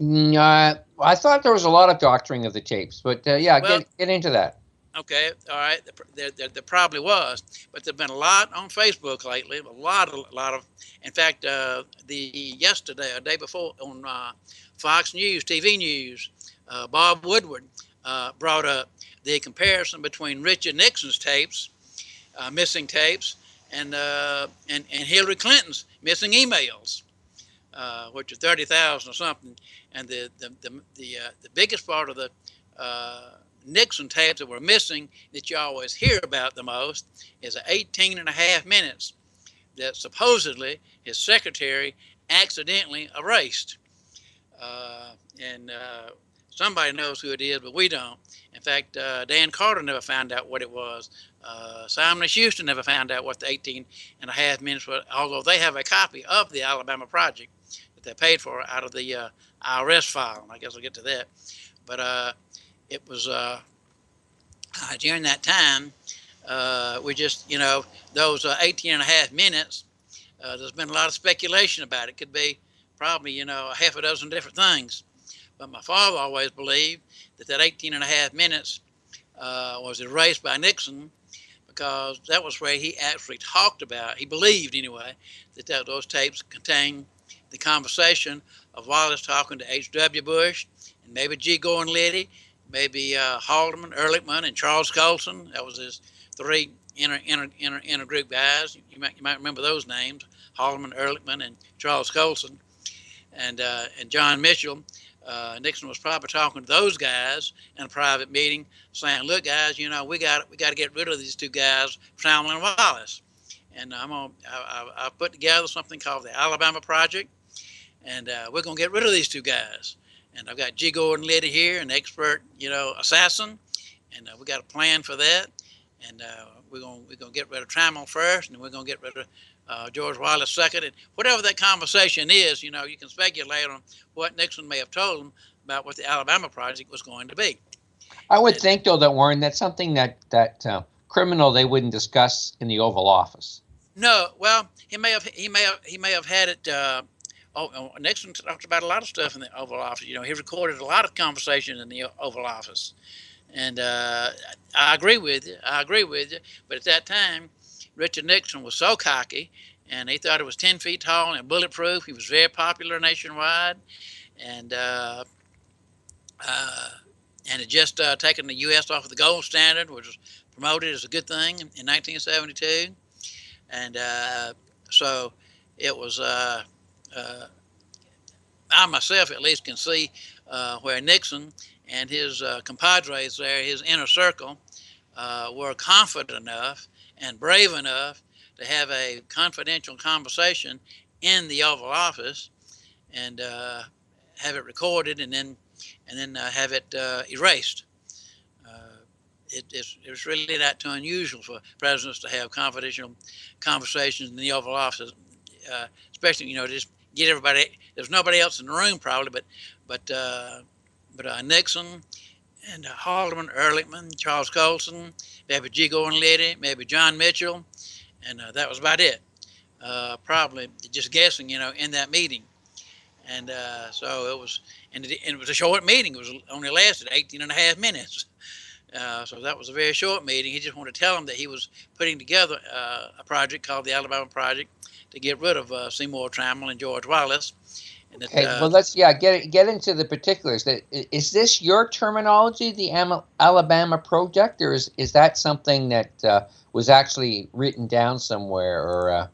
I thought there was a lot of doctoring of the tapes, but get into that. Okay, all right. There probably was, but there've been a lot on Facebook lately. A lot of. In fact, yesterday, or day before, on Fox News, TV News, Bob Woodward brought up the comparison between Richard Nixon's tapes, missing tapes, and Hillary Clinton's missing emails, which are 30,000 or something. And the biggest part of the Nixon tapes that were missing, that you always hear about the most, is 18.5 minutes that supposedly his secretary accidentally erased. And somebody knows who it is, but we don't. In fact, Dan Carter never found out what it was. Simon & Schuster never found out what the 18.5 minutes was, although they have a copy of the Alabama Project that they paid for out of the IRS file. I guess I'll get to that. But it was during that time, we just, those 18.5 minutes, there's been a lot of speculation about it. It could be probably, a half a dozen different things. But my father always believed that 18.5 minutes was erased by Nixon, because that was where he actually talked about, he believed anyway, that those tapes contained the conversation of Wallace talking to H.W. Bush, and maybe G. Gordon Liddy, maybe Haldeman, Ehrlichman, and Charles Colson. That was his three intergroup guys. You might remember those names: Haldeman, Ehrlichman, and Charles Colson, and John Mitchell. Nixon was probably talking to those guys in a private meeting, saying, "Look, guys, we got to get rid of these two guys, Trammel and Wallace." And I've put together something called the Alabama Project, and we're gonna get rid of these two guys. And I've got G. Gordon Liddy here, an expert, assassin, and we got a plan for that. And we're gonna get rid of Trammel first, and then we're gonna get rid of George Wallace second. And whatever that conversation is, you can speculate on what Nixon may have told him about what the Alabama Project was going to be. I would think, though, that Warren, that's something that criminal they wouldn't discuss in the Oval Office. No, well, he may have had it. Nixon talked about a lot of stuff in the Oval Office. He recorded a lot of conversations in the Oval Office, And I agree with you. I agree with you. But at that time, Richard Nixon was so cocky, and he thought it was 10 feet tall and bulletproof. He was very popular nationwide, and had just taken the U.S. off of the gold standard, which was promoted as a good thing in 1972. And so it was, I myself at least can see where Nixon and his compadres there, his inner circle, were confident enough and brave enough to have a confidential conversation in the Oval Office and have it recorded and then have it erased. It's really not too unusual for presidents to have confidential conversations in the Oval Office, especially just get everybody. There's nobody else in the room probably, but Nixon and Haldeman, Ehrlichman, Charles Colson, maybe G. Gordon Liddy, maybe John Mitchell, and that was about it. Probably just guessing, in that meeting. And so it was, and it was a short meeting. It was only lasted 18 and a half minutes. So that was a very short meeting. He just wanted to tell them that he was putting together a project called the Alabama Project to get rid of Seymour Trammel and George Wallace. And okay, well, let's get into the particulars. Is this your terminology, the Alabama Project, or is that something that was actually written down somewhere, or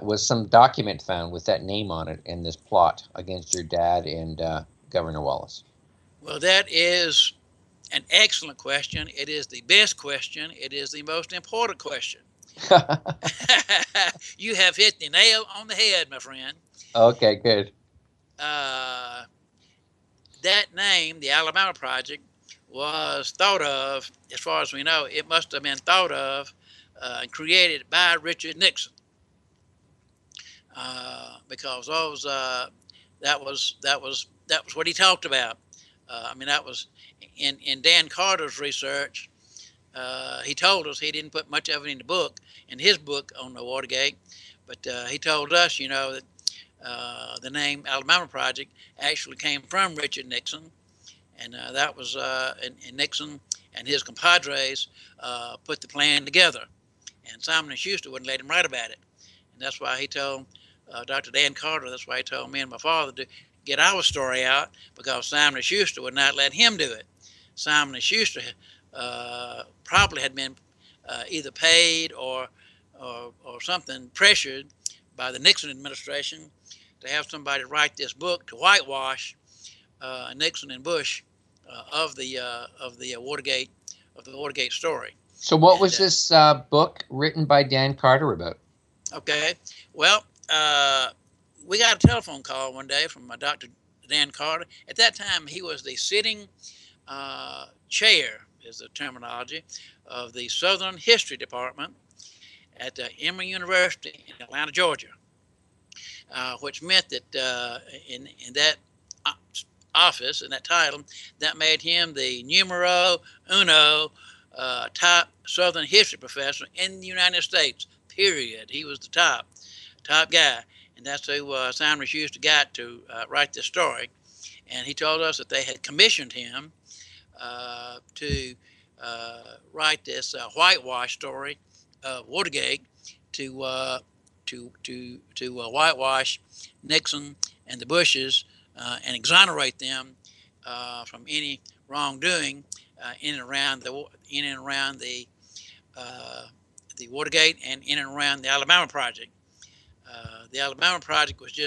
was some document found with that name on it in this plot against your dad and Governor Wallace? Well, that is an excellent question. It is the best question. It is the most important question. You have hit the nail on the head, my friend. Okay, good. That name, the Alabama Project, was thought of, as far as we know, it must have been thought of and created by Richard Nixon, because that was what he talked about. That was in Dan Carter's research. He told us he didn't put much of it in his book on the Watergate, but he told us, that the name Alabama Project actually came from Richard Nixon, and that was and Nixon and his compadres put the plan together, and Simon & Schuster wouldn't let him write about it, and that's why he told Dr. Dan Carter. That's why he told me and my father to get our story out, because Simon & Schuster would not let him do it. Simon & Schuster probably had been either paid or something pressured by the Nixon administration to have somebody write this book to whitewash Nixon and Bush of the Watergate story. So what was this book written by Dan Carter about? Okay, well, we got a telephone call one day from Dr. Dan Carter. At that time, he was the sitting chair, is the terminology, of the Southern History Department at Emory University in Atlanta, Georgia. Which meant that in that office, in that title, that made him the numero uno top Southern history professor in the United States, period. He was the top guy. And that's who Simon & Schuster got to write this story. And he told us that they had commissioned him to write this whitewash story of Watergate to whitewash Nixon and the Bushes and exonerate them from any wrongdoing in and around the Watergate and in and around the Alabama Project. The Alabama Project was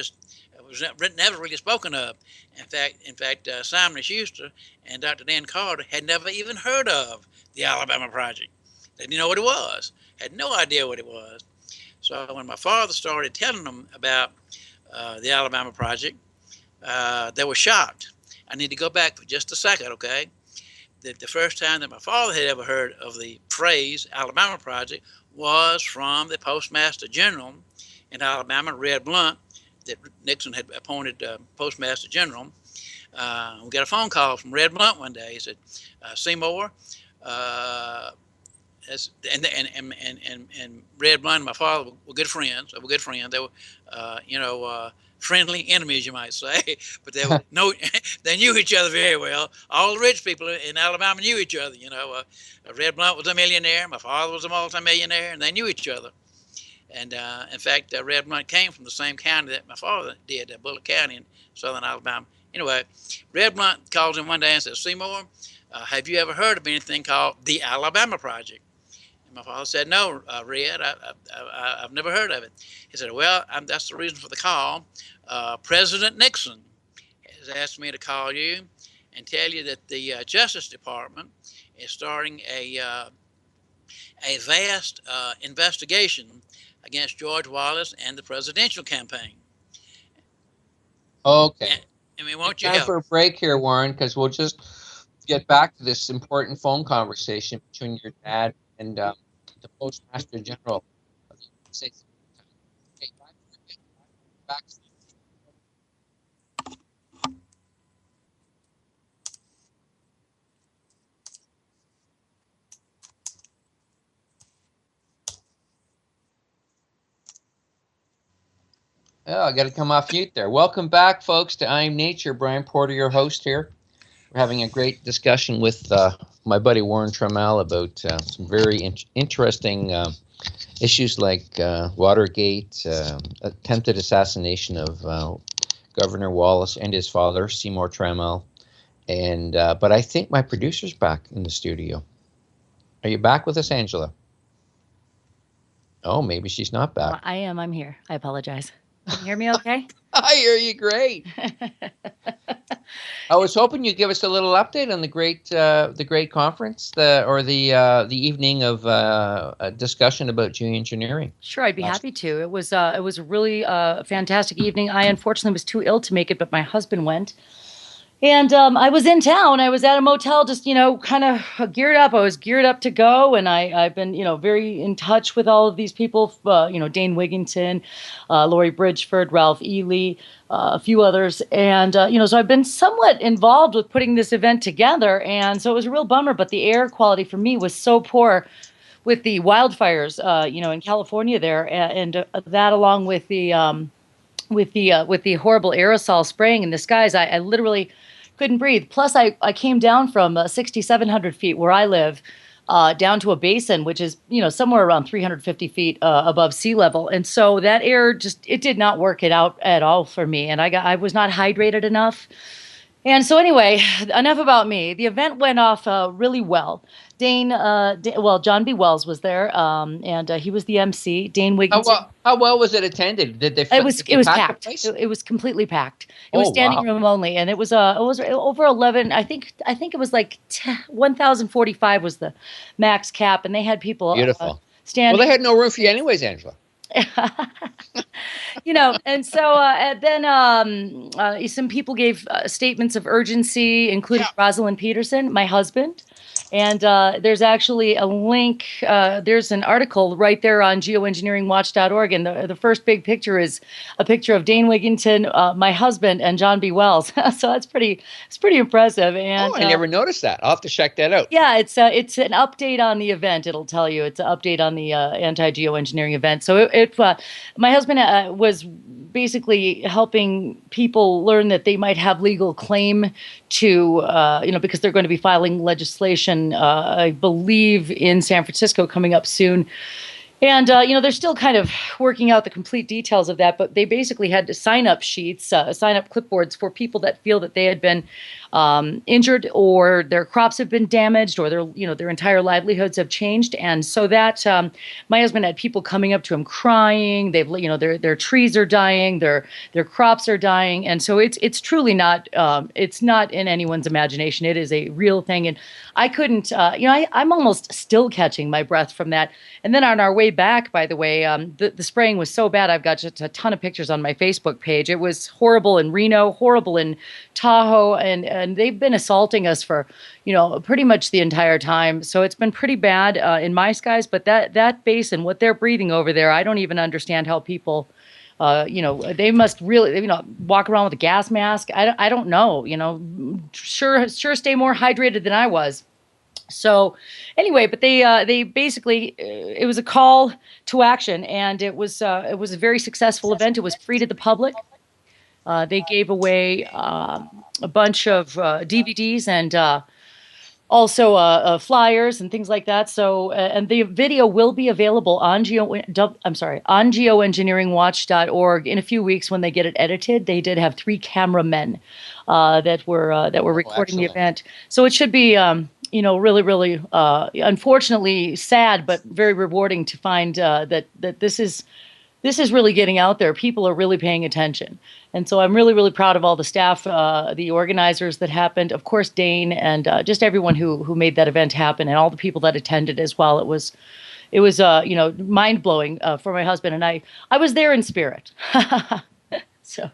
never really spoken of. In fact, Simon & Schuster and Dr. Dan Carter had never even heard of the Alabama Project. They didn't know what it was. Had no idea what it was. So when my father started telling them about the Alabama Project, they were shocked. I need to go back for just a second, okay? The first time that my father had ever heard of the phrase Alabama Project was from the Postmaster General in Alabama, Red Blunt, that Nixon had appointed Postmaster General. We got a phone call from Red Blunt one day. He said, Seymour, and Red Blunt and my father were good friends. They were, friendly enemies, you might say, but they were they knew each other very well. All the rich people in Alabama knew each other. Red Blunt was a millionaire, my father was a multimillionaire, and they knew each other. And in fact, Red Blunt came from the same county that my father did, Bullock County in southern Alabama. Anyway, Red Blunt calls him one day and says, "Seymour, have you ever heard of anything called the Alabama Project?" And my father said, "No, Red, I've never heard of it." He said, "Well, that's the reason for the call. President Nixon has asked me to call you and tell you that the Justice Department is starting a vast investigation against George Wallace and the presidential campaign." Okay. Won't you Time help? for a break here, Warren, because we'll just get back to this important phone conversation between your dad and the Postmaster General of the United States. Okay, back. Oh, I got to come off mute there. Welcome back, folks, to I'm Nature. Brian Porter, your host here. We're having a great discussion with my buddy Warren Trammel about some very interesting issues like Watergate, attempted assassination of Governor Wallace and his father, Seymour Trammel. And but I think my producer's back in the studio. Are you back with us, Angela? Oh, maybe she's not back. Well, I am. I'm here. I apologize. Can you hear me okay? I hear you great. I was hoping you'd give us a little update on the great conference, the evening of a discussion about geoengineering. Sure, I'd be happy to. It was a really fantastic evening. I unfortunately was too ill to make it, but my husband went. And I was in town. I was at a motel, just, kind of geared up. I was geared up to go. And I've been, very in touch with all of these people, Dane Wigington, Lori Bridgeford, Ralph Ely, a few others. And, so I've been somewhat involved with putting this event together. And so it was a real bummer. But the air quality for me was so poor with the wildfires, in California there. And that along with the horrible aerosol spraying in the skies, I literally couldn't breathe. Plus, I came down from 6,700 feet where I live down to a basin, which is, somewhere around 350 feet above sea level. And so that air it did not work it out at all for me. And I was not hydrated enough. And so anyway, enough about me. The event went off really well. John B. Wells was there, and he was the MC. Dane Wigington. How well was it attended? Did they? It was packed. It was completely packed. It was standing room only, and it was over 11. I think it was like 1,045 was the max cap, and they had people beautiful standing. Well, they had no room for you anyways, Angela. And so then some people gave statements of urgency, including Rosalind Peterson, my husband. And there's actually a link. There's an article right there on geoengineeringwatch.org. And the first big picture is a picture of Dane Wigington, my husband, and John B. Wells. So it's pretty impressive. And I never noticed that. I'll have to check that out. Yeah, it's an update on the event. It'll tell you it's an update on the anti-geoengineering event. So my husband was basically helping people learn that they might have legal claim to, because they're going to be filing legislation, I believe, in San Francisco coming up soon. And, they're still kind of working out the complete details of that, but they basically had to sign up sheets, sign up clipboards for people that feel that they had been injured or their crops have been damaged or their entire livelihoods have changed. And so that my husband had people coming up to him crying. Their trees are dying, their crops are dying. And so it's truly not, it's not in anyone's imagination. It is a real thing. And I couldn't, I'm almost still catching my breath from that. And then on our way back, by the way, the spraying was so bad. I've got just a ton of pictures on my Facebook page. It was horrible in Reno, horrible in Tahoe, and they've been assaulting us for, pretty much the entire time. So it's been pretty bad in my skies. But that basin, what they're breathing over there, I don't even understand how people, they must really, walk around with a gas mask. I don't know. Sure stay more hydrated than I was. So anyway, but they basically, it was a call to action, and it was a very successful event. It was free to the public. They gave away a bunch of DVDs and also flyers and things like that. So, and the video will be available on on geoengineeringwatch.org in a few weeks when they get it edited. They did have 3 cameramen that were recording the event. So it should be, really, really, unfortunately sad, but very rewarding to find that this is really getting out there. People are really paying attention. And so I'm really, really proud of all the staff, the organizers that happened, of course, Dane, and just everyone who made that event happen, and all the people that attended as well. It was mind blowing for my husband and I. I was there in spirit. So.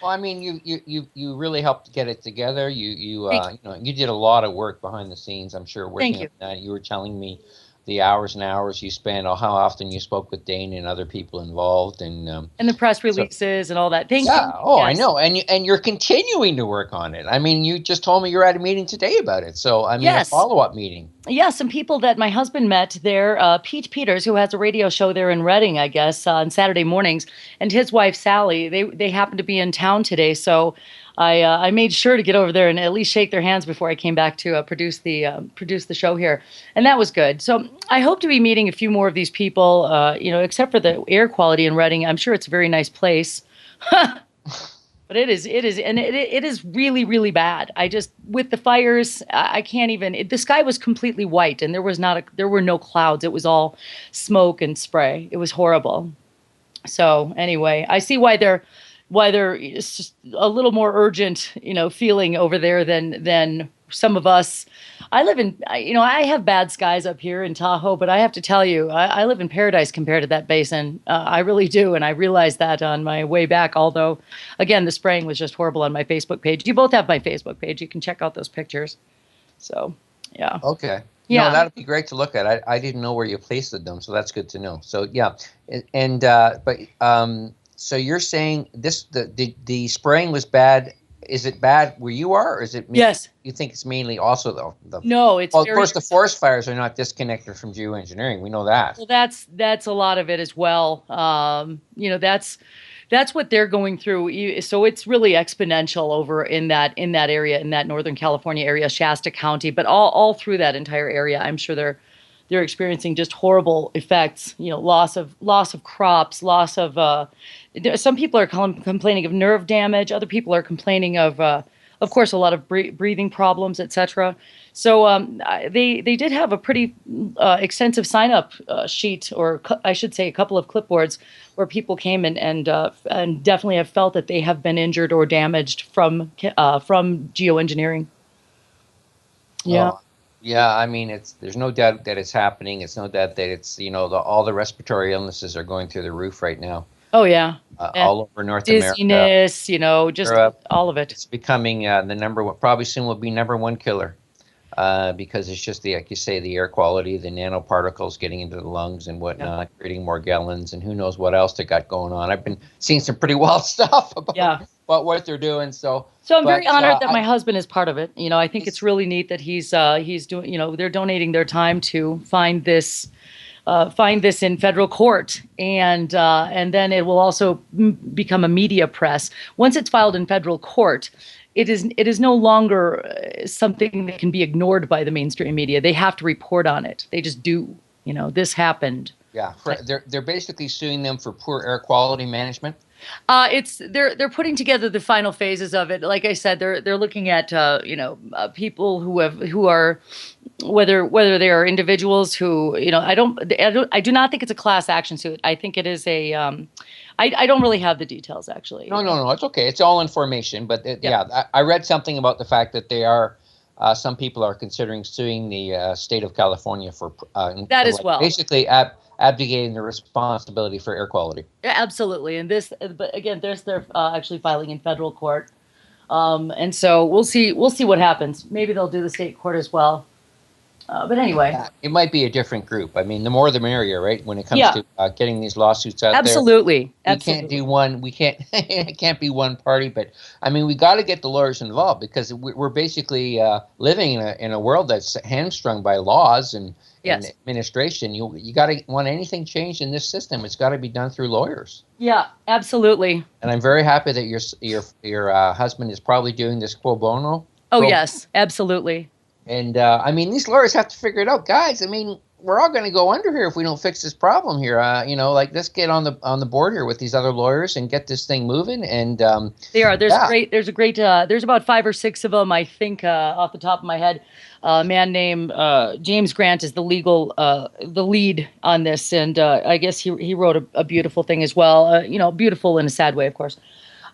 Well, I mean, you really helped get it together. You did a lot of work behind the scenes. I'm sure working on that. You were telling me the hours and hours you spent, or how often you spoke with Dane and other people involved, and the press releases and all that. Thank you. Oh, yes. I know, and you're continuing to work on it. I mean, you just told me you're at a meeting today about it. So I mean, a follow-up meeting. Yeah, some people that my husband met there, Pete Peters, who has a radio show there in Reading, I guess, on Saturday mornings, and his wife Sally. They happened to be in town today, so I made sure to get over there and at least shake their hands before I came back to produce the show here, and that was good. So I hope to be meeting a few more of these people. Except for the air quality in Reading, I'm sure it's a very nice place, but it is really, really bad. With the fires, I can't even. The sky was completely white, and there were no clouds. It was all smoke and spray. It was horrible. So anyway, I see why they're just a little more urgent, feeling over there than some of us. I have bad skies up here in Tahoe, but I have to tell you, I live in paradise compared to that basin. I really do, and I realized that on my way back, although, again, the spraying was just horrible on my Facebook page. You both have my Facebook page. You can check out those pictures. So, yeah. Okay. Yeah. No, that'd be great to look at. I didn't know where you placed them, so that's good to know. So, yeah. So you're saying the spraying was bad. Is it bad where you are, or is it? Yes. You think it's mainly also No, it's. Well, of course, the forest fires are not disconnected from geoengineering. We know that. Well, that's a lot of it as well. That's what they're going through. So it's really exponential over in that area, in that Northern California area, Shasta County, but all through that entire area. I'm sure they're experiencing just horrible effects. Loss of crops, loss of. Some people are complaining of nerve damage. Other people are complaining of course, a lot of breathing problems, etc. So they did have a pretty extensive sign-up sheet, or I should say, a couple of clipboards where people came and definitely have felt that they have been injured or damaged from geoengineering. Yeah. Oh. Yeah, I mean, there's no doubt that it's happening. It's no doubt that it's all the respiratory illnesses are going through the roof right now. Oh yeah, all over North dizziness, America. Just all of it. It's becoming the number one. Probably soon will be number one killer, because it's just like you say, the air quality, the nanoparticles getting into the lungs and whatnot, creating more gallons, and who knows what else they got going on. I've been seeing some pretty wild stuff about what they're doing. So I'm very honored that my husband is part of it. I think it's really neat that he's doing. They're donating their time to find this in federal court, and then it will also become a media press. Once it's filed in federal court, it is no longer something that can be ignored by the mainstream media. They have to report on it. They just do. This happened. Yeah, they're basically suing them for poor air quality management. They're putting together the final phases of it. Like I said, they're looking at people who are whether they are individuals who I do not think it's a class action suit. I think it is a I don't really have the details actually. No, it's okay. It's all information, but I read something about the fact that they are. Some people are considering suing the state of California for that as well. Basically, abdicating the responsibility for air quality. Yeah, absolutely. And but again, they're actually filing in federal court, and so we'll see what happens. Maybe they'll do the state court as well. But anyway. Yeah, it might be a different group. I mean, the more the merrier, right? When it comes Yeah. to getting these lawsuits out there. Absolutely. We can't do one. We can't. It can't be one party. But I mean, we got to get the lawyers involved because we're basically living in a world that's hamstrung by laws and administration. You got to want anything changed in this system. It's got to be done through lawyers. Yeah, absolutely. And I'm very happy that your husband is probably doing this pro bono. Oh yes, absolutely. And I mean, these lawyers have to figure it out, guys. I mean, we're all going to go under here if we don't fix this problem here. Like let's get on the board here with these other lawyers and get this thing moving. And they are. There's about 5 or 6 of them, I think, off the top of my head. A man named James Grant is the lead on this, and I guess he wrote a beautiful thing as well. Beautiful in a sad way, of course.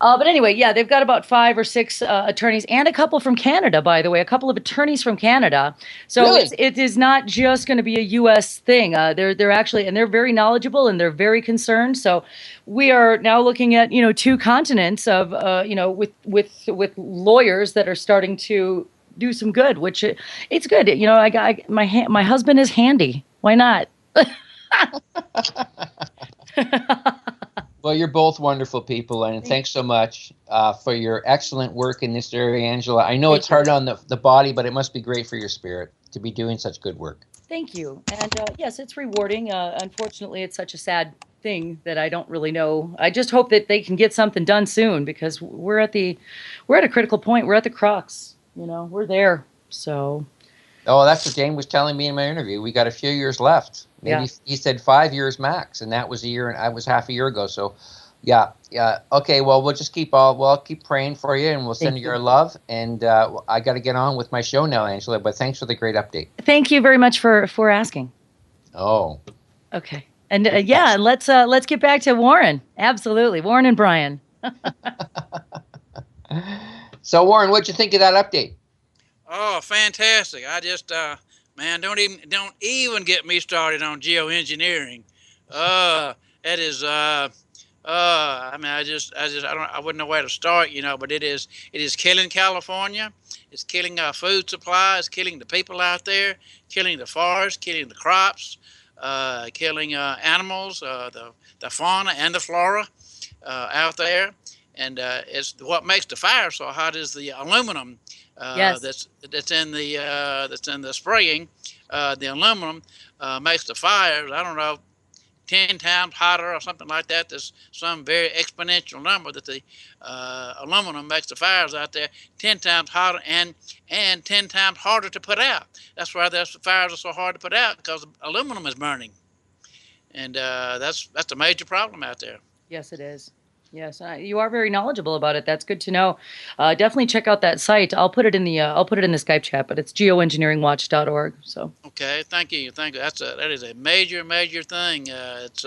But anyway, yeah, they've got about 5 or 6 attorneys and a couple from Canada, by the way, a couple of attorneys from Canada. So really? it is not just going to be a U.S. thing. They're actually, and they're very knowledgeable and they're very concerned. So we are now looking at 2 continents of with lawyers that are starting to do some good, which it's good. My husband is handy. Why not? Well, you're both wonderful people, and thanks so much for your excellent work in this area, Angela. I know it's hard on the body, but it must be great for your spirit to be doing such good work. Thank you. And yes, it's rewarding. Unfortunately, it's such a sad thing that I don't really know. I just hope that they can get something done soon because we're at a critical point. We're at the crux. We're there. So. Oh, that's what Jane was telling me in my interview. We got a few years left. Maybe he said 5 years max, and that was a year, and I was half a year ago. So, yeah. Okay, well, we'll just keep praying for you, and we'll send you your love. And I got to get on with my show now, Angela. But thanks for the great update. Thank you very much for asking. Oh. Okay, and let's get back to Warren. Absolutely, Warren and Brian. So, Warren, what'd you think of that update? Oh, fantastic! I just, man, don't even get me started on geoengineering. That is, I mean, I wouldn't know where to start, but it is killing California. It's killing our food supply. It's killing the people out there, killing the forest, killing the crops, killing animals, the fauna and the flora out there. And it's what makes the fire so hot is the aluminum. That's in the spraying. The aluminum makes the fires, I don't know, 10 times hotter or something like that. There's some very exponential number that the aluminum makes the fires out there 10 times hotter and 10 times harder to put out. That's why the fires are so hard to put out, because aluminum is burning. And that's a major problem out there. Yes, it is. Yes, you are very knowledgeable about it. That's good to know. Definitely check out that site. I'll put it in the Skype chat, but it's geoengineeringwatch.org. So. Okay, thank you. That is a major thing. Is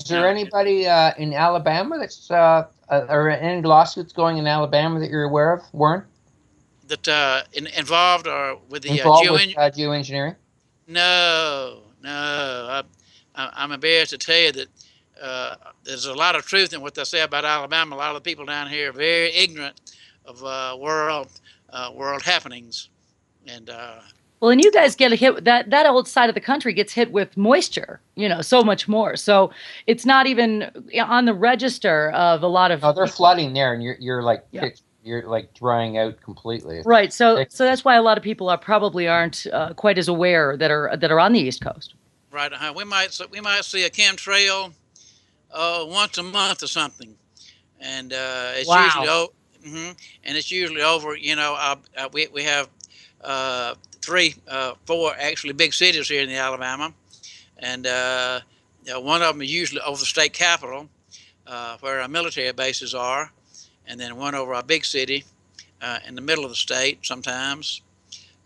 there anybody in Alabama that's or any lawsuits going in Alabama that you're aware of, Warren? That involved or with the geoengineering? No. I'm embarrassed to tell you that there's a lot of truth in what they say about Alabama. A lot of the people down here are very ignorant of world happenings, and well, and you guys get hit. That old side of the country gets hit with moisture, so much more. So it's not even on the register of a lot of. Oh, they're flooding there, and you're like you're like drying out completely. Right. So that's why a lot of people aren't quite as aware that are on the East Coast. Right. We might see a chemtrail once a month or something, and it's usually over. We have 3, 4 actually big cities here in the Alabama, and one of them is usually over the state capital, where our military bases are, and then one over our big city in the middle of the state sometimes,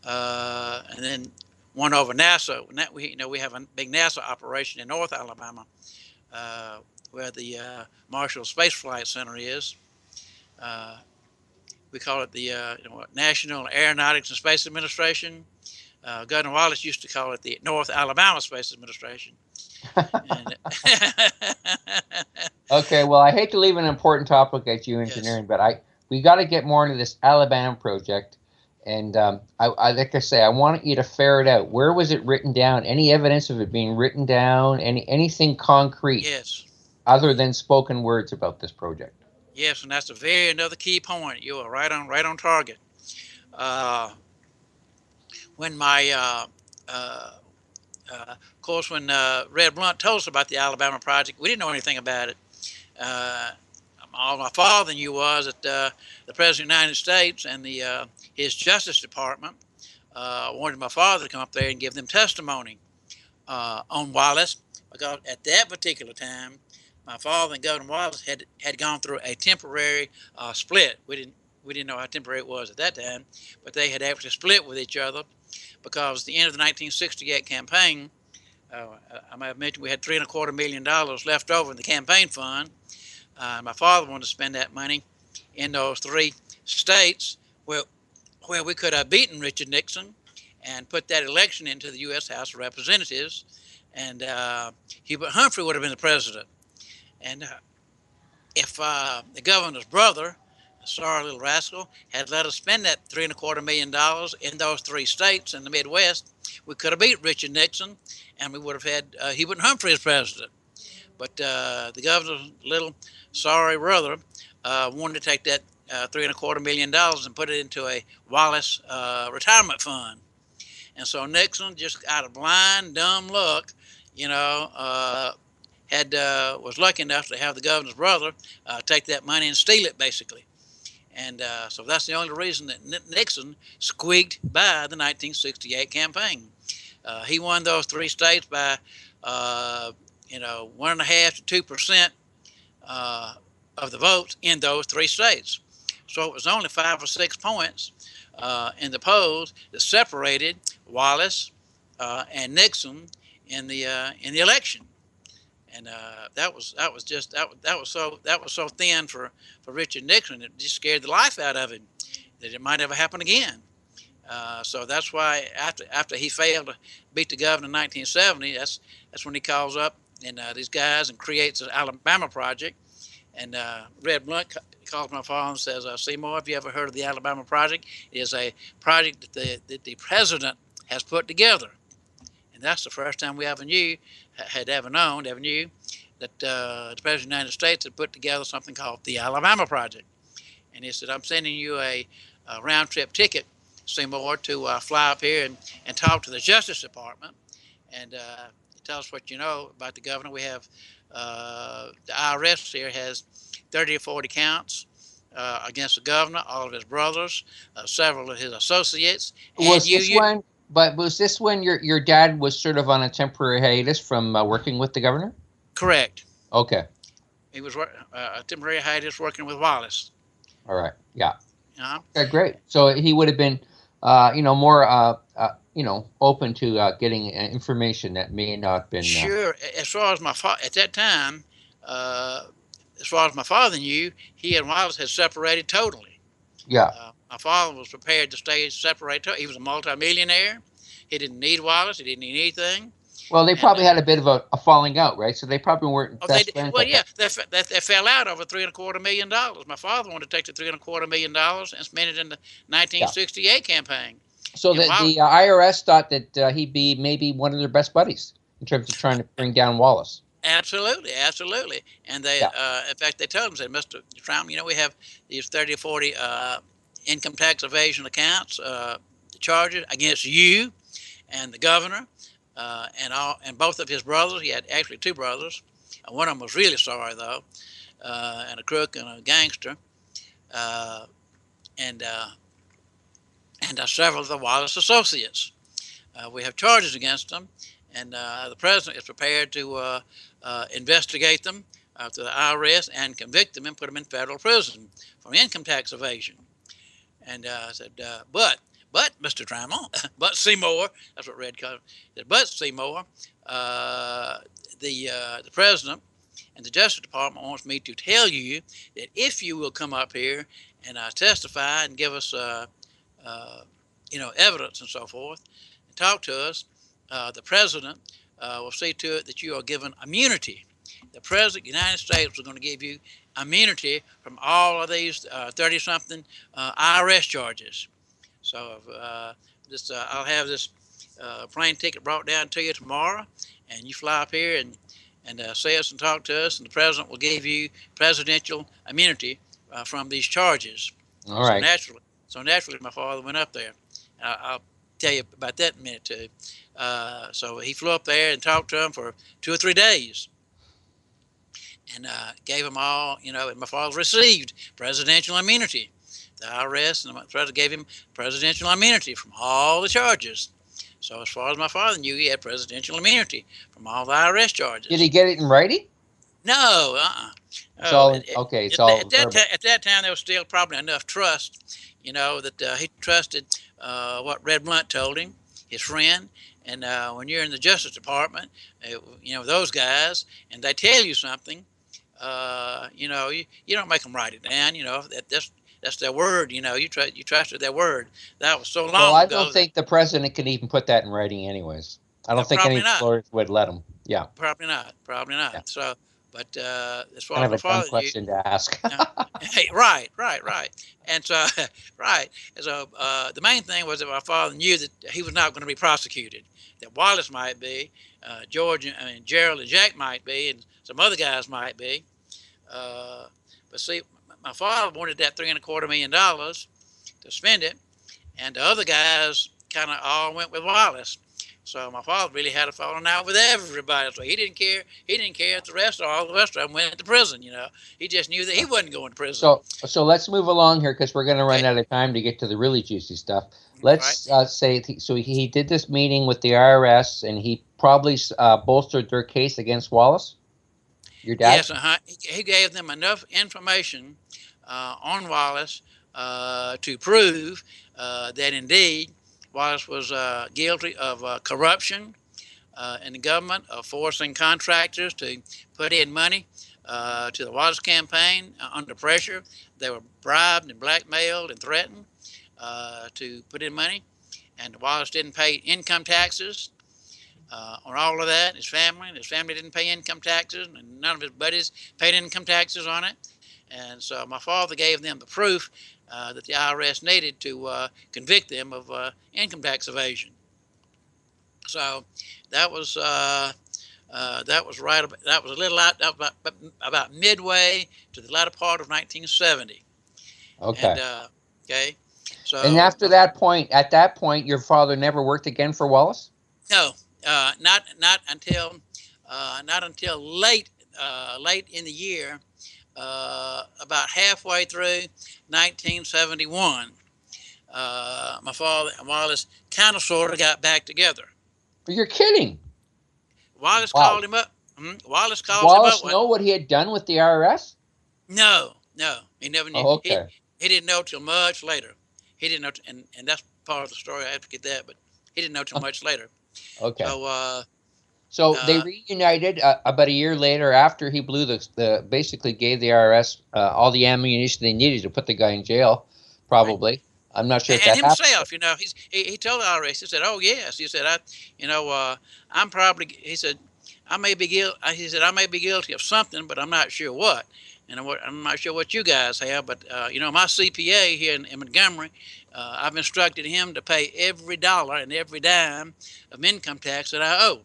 and then one over NASA. We have a big NASA operation in North Alabama, where the Marshall Space Flight Center is. We call it the National Aeronautics and Space Administration. Governor Wallace used to call it the North Alabama Space Administration. Okay, well, I hate to leave an important topic at geoengineering, but we got to get more into this Alabama project. And I like I say, I want you to ferret out, where was it written down? Any evidence of it being written down? Anything concrete Yes. other than spoken words about this project? Yes, and that's another key point. You are right on target. When my of course, when Red Blunt told us about the Alabama project, we didn't know anything about it. All my father knew was that the President of the United States and his Justice Department wanted my father to come up there and give them testimony on Wallace, because at that particular time, my father and Governor Wallace had gone through a temporary split. We didn't know how temporary it was at that time, but they had actually split with each other because at the end of the 1968 campaign, I might have mentioned we had $3.25 million left over in the campaign fund. My father wanted to spend that money in those 3 states where we could have beaten Richard Nixon and put that election into the U.S. House of Representatives, and Hubert Humphrey would have been the president. And if the governor's brother, a sorry little rascal, had let us spend that $3.25 million in those 3 states in the Midwest, we could have beat Richard Nixon, and we would have had Hubert Humphrey as president. But the governor's little sorry brother wanted to take that $3.25 million and put it into a Wallace retirement fund. And so Nixon, just out of blind, dumb luck, was lucky enough to have the governor's brother take that money and steal it, basically. And so that's the only reason that Nixon squeaked by the 1968 campaign. He won those 3 states by 1.5 to 2% of the votes in those 3 states. So it was only 5 or 6 points in the polls that separated Wallace and Nixon in the election. And that was so thin for Richard Nixon, it just scared the life out of him that it might ever happen again. So that's why after he failed to beat the governor in 1970, that's when he calls up and these guys and creates the Alabama project. And Red Blunt calls my father and says, "Seymour, have you ever heard of the Alabama project? It is a project that the president has put together." And that's the first time we ever knew that the President of the United States had put together something called the Alabama project. And he said, "I'm sending you a round trip ticket, Seymour, to fly up here and talk to the Justice Department and tell us what you know about the governor. We have the IRS here has 30 or 40 counts against the governor, all of his brothers, several of his associates." Was this when your dad was sort of on a temporary hiatus from working with the governor? Correct. Okay. He was a temporary hiatus working with Wallace. All right. Yeah. Uh-huh. Great. So he would have been, more, open to getting information that may not been. Sure. As far as my father at that time, as far as my father knew, he and Wallace had separated totally. Yeah. My father was prepared to stay separated. He was a multimillionaire. He didn't need Wallace. He didn't need anything. Well, they probably had a bit of a falling out, right? So they probably weren't best friends. Well, yeah, they fell out over $3.25 million. My father wanted to take the $3.25 million and spend it in the 1968 campaign. So the IRS thought that he'd be maybe one of their best buddies in terms of trying to bring down Wallace. Absolutely. And they, in fact, they told him, said, "Mr. Trammel, we have these 30 or 40 income tax evasion accounts, charges against you and the governor, and both of his brothers." He had actually 2 brothers. One of them was really sorry, though, and a crook and a gangster, and several of the Wallace associates. We have charges against them, and the president is prepared to investigate them to the IRS and convict them and put them in federal prison for income tax evasion. And I said, but Mr. Trammel, but Seymour, that's what Red called it. But Seymour, the president and the Justice Department wants me to tell you that if you will come up here and testify and give us, evidence and so forth, and talk to us, the president will see to it that you are given immunity. The president of the United States is going to give you immunity from all of these 30-something IRS charges. So I'll have this plane ticket brought down to you tomorrow, and you fly up here and see us and talk to us, and the president will give you presidential immunity from these charges. All right. So naturally, my father went up there. I'll tell you about that in a minute too. So he flew up there and talked to them for 2 or 3 days, and gave them all, and my father received presidential immunity. The IRS and the president gave him presidential immunity from all the charges. So as far as my father knew, he had presidential immunity from all the IRS charges. Did he get it in writing? No, It's all okay. It's all at that time, there was still probably enough trust, that he trusted what Red Blunt told him, his friend. And when you're in the Justice Department, those guys, and they tell you something, you don't make them write it down. That's their word. You trusted their word. That was so long ago. Well, I don't think the president can even put that in writing, anyways. I don't think any lawyers would let him. Yeah. Probably not. Yeah. So, but as far kind as of a dumb question to ask. Hey, right. And so, right. So the main thing was that my father knew that he was not going to be prosecuted. That Wallace might be, Gerald and Jack might be, and some other guys might be. But see, my father wanted that $3.25 million to spend it, and the other guys kind of all went with Wallace. So my father really had a falling out with everybody. So he didn't care. He didn't care if all the rest of them went to prison. He just knew that he wasn't going to prison. So let's move along here because we're going to run out of time to get to the really juicy stuff. Let's say so. He did this meeting with the IRS, and he probably bolstered their case against Wallace. Your dad? Yes, he gave them enough information on Wallace to prove that indeed Wallace was guilty of corruption in the government, of forcing contractors to put in money to the Wallace campaign under pressure. They were bribed and blackmailed and threatened to put in money, and Wallace didn't pay income taxes on all of that. His family didn't pay income taxes, and none of his buddies paid income taxes on it. And so my father gave them the proof that the IRS needed to convict them of income tax evasion. So that was right. That was a little out about midway to the latter part of 1970. Okay. And, okay. So. And at that point, your father never worked again for Wallace? No, not until late in the year. About halfway through 1971, my father and Wallace kind of sort of got back together. You're kidding. Wallace called him up. Wallace called him up. Wallace know what he had done with the IRS? No, he never knew. Oh, okay. He didn't know till much later. He didn't know, and that's part of the story. I have to get that, but he didn't know till much later. Okay. So, they reunited about a year later after he blew basically gave the IRS all the ammunition they needed to put the guy in jail, probably. Right. I'm not sure if that himself, happened. he told the IRS, he said, "Oh yes," he said, "I'm probably," he said, "I may be guilty." He said, "I may be guilty of something, but I'm not sure what, and I'm not sure what you guys have, but my CPA here in Montgomery, I've instructed him to pay every dollar and every dime of income tax that I owe."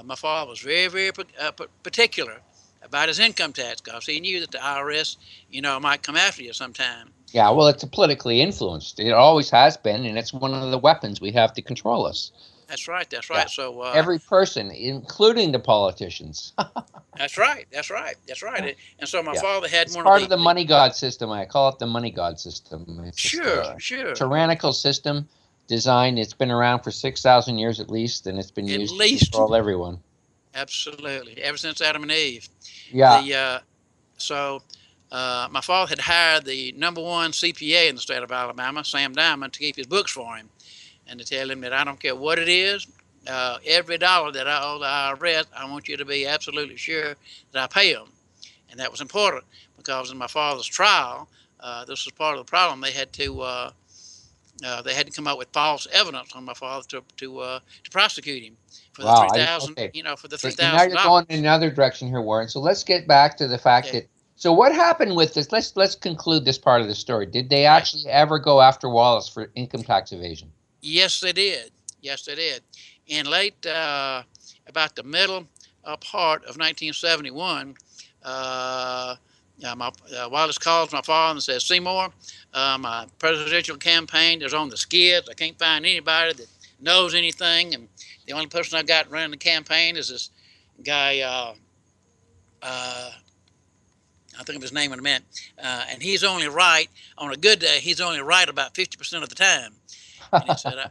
My father was very, very particular about his income tax because he knew that the IRS, might come after you sometime. Yeah, well, it's politically influenced. It always has been, and it's one of the weapons we have to control us. That's right. Yeah. So every person, including the politicians. That's right. And so my father had it's one part of the money god system. I call it the money god system. It's sure. Tyrannical system. Design. It's been around for 6,000 years at least, and it's been used to control everyone. Absolutely, ever since Adam and Eve. Yeah. So my father had hired the #1 CPA in the state of Alabama, Sam Diamond, to keep his books for him, and to tell him that I don't care what it is, every dollar that I owe the IRS, I want you to be absolutely sure that I pay them, and that was important because in my father's trial, this was part of the problem. They had to come up with false evidence on my father to prosecute him for the $3,000. Okay. For the $3,000. Now you're going in another direction here, Warren. So let's get back to the fact that So what happened with this? Let's conclude this part of the story. Did they actually ever go after Wallace for income tax evasion? Yes, they did. Yes, they did. In late, about the middle part of 1971, Wallace calls my father and says, "Seymour, my presidential campaign is on the skids. I can't find anybody that knows anything, and the only person I got running the campaign is this guy. I think of his name in a minute, and he's only right on a good day. He's only right about 50% of the time." And he said,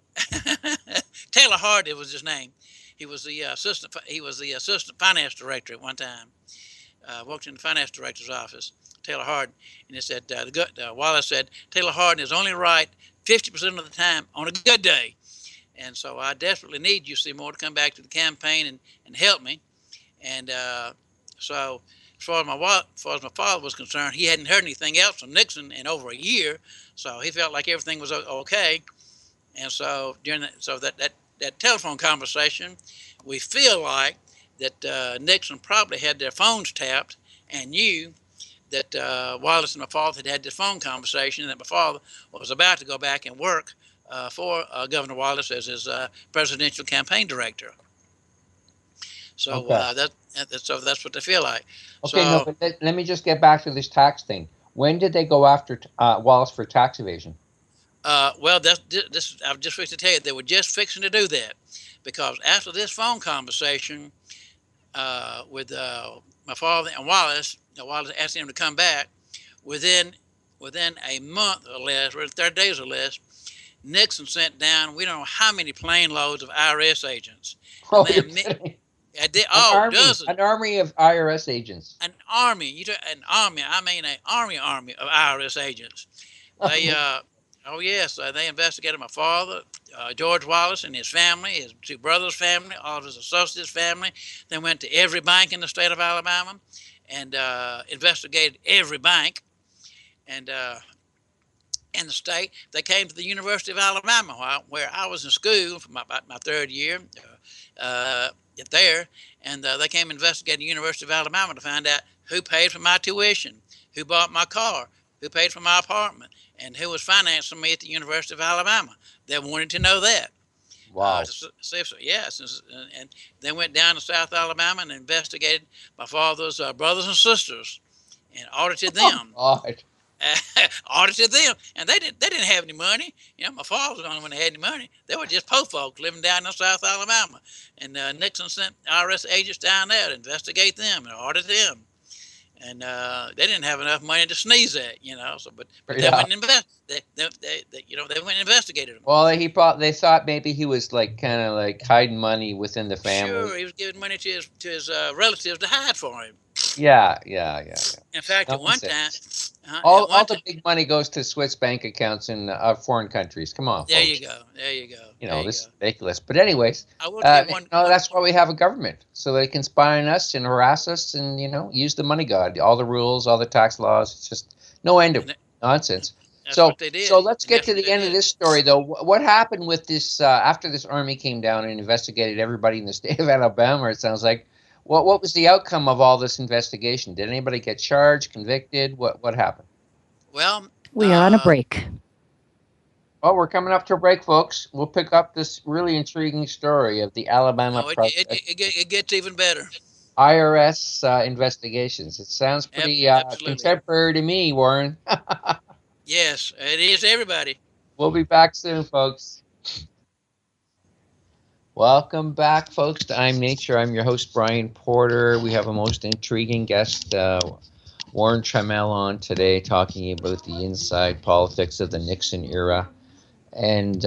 Taylor Hardy was his name. He was the assistant. He was the assistant finance director at one time. Worked in the finance director's office, Taylor Harden. And he said, Wallace said, "Taylor Harden is only right 50% of the time on a good day. And so I desperately need you, Seymour, to come back to the campaign and help me." And so as far as my father was concerned, he hadn't heard anything else from Nixon in over a year. So he felt like everything was okay. And so during that telephone conversation, we feel like that Nixon probably had their phones tapped and knew that Wallace and my father had this phone conversation, and that my father was about to go back and work for Governor Wallace as his presidential campaign director. So so that's what they feel like. Okay, so, but let me just get back to this tax thing. When did they go after Wallace for tax evasion? Well, this I was just fixing to tell you, they were just fixing to do that, because after this phone conversation with my father and Wallace asked him to come back. Within a month or less, or 30 days or less, Nixon sent down, we don't know how many plane loads of IRS agents. Oh, you're kidding. An army of IRS agents. An army. I mean an army of IRS agents. They, oh yes, they investigated my father, George Wallace, and his family, his two brothers' family, all of his associates' family. They went to every bank in the state of Alabama and investigated every bank. And in the state, they came to the University of Alabama, where I was in school for my third year there, and they came investigating the University of Alabama to find out who paid for my tuition, who bought my car, who paid for my apartment, and who was financing me at the University of Alabama. They wanted to know that. Wow. Yes, and they went down to South Alabama and investigated my father's brothers and sisters, and audited them. Oh, God. Audited them, and they didn't have any money. You know, my father was the only one that had any money. They were just poor folks living down in South Alabama, and Nixon sent IRS agents down there to investigate them and audit them. And they didn't have enough money to sneeze at, you know. So, but they went and they went and investigated him. Well, they thought maybe he was kind of hiding money within the family. Sure, he was giving money to his relatives to hide for him. Yeah. In fact, at one time, all the big money goes to Swiss bank accounts in foreign countries. Come on, there folks. you go. You know, this is ridiculous. But anyways, that's why we have a government, so they can spy on us and harass us and, use the money god, all the rules, all the tax laws. It's just no end of nonsense. That's what they did. So let's get to the end of this story, though. What happened with this after this army came down and investigated everybody in the state of Alabama, it sounds like? What was the outcome of all this investigation? Did anybody get charged, convicted? What happened? Well, we are on a break. Oh, we're coming up to a break, folks. We'll pick up this really intriguing story of the Alabama process. It gets even better. IRS investigations. It sounds pretty contemporary to me, Warren. Yes, it is to everybody. We'll be back soon, folks. Welcome back, folks, to I'm Nature. I'm your host, Brian Porter. We have a most intriguing guest, Warren Trammel, on today, talking about the inside politics of the Nixon era. And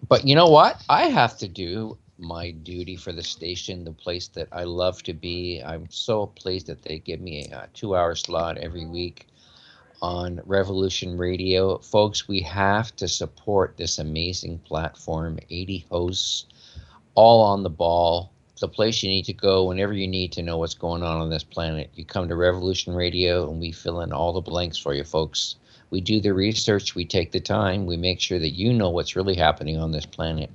but you know what? I have to do my duty for the station, the place that I love to be. I'm so pleased that they give me a 2-hour slot every week on Revolution Radio. Folks, we have to support this amazing platform, 80 hosts, all on the ball, the place you need to go whenever you need to know what's going on this planet. You come to Revolution Radio and we fill in all the blanks for you, folks. We do the research, we take the time, we make sure that you know what's really happening on this planet.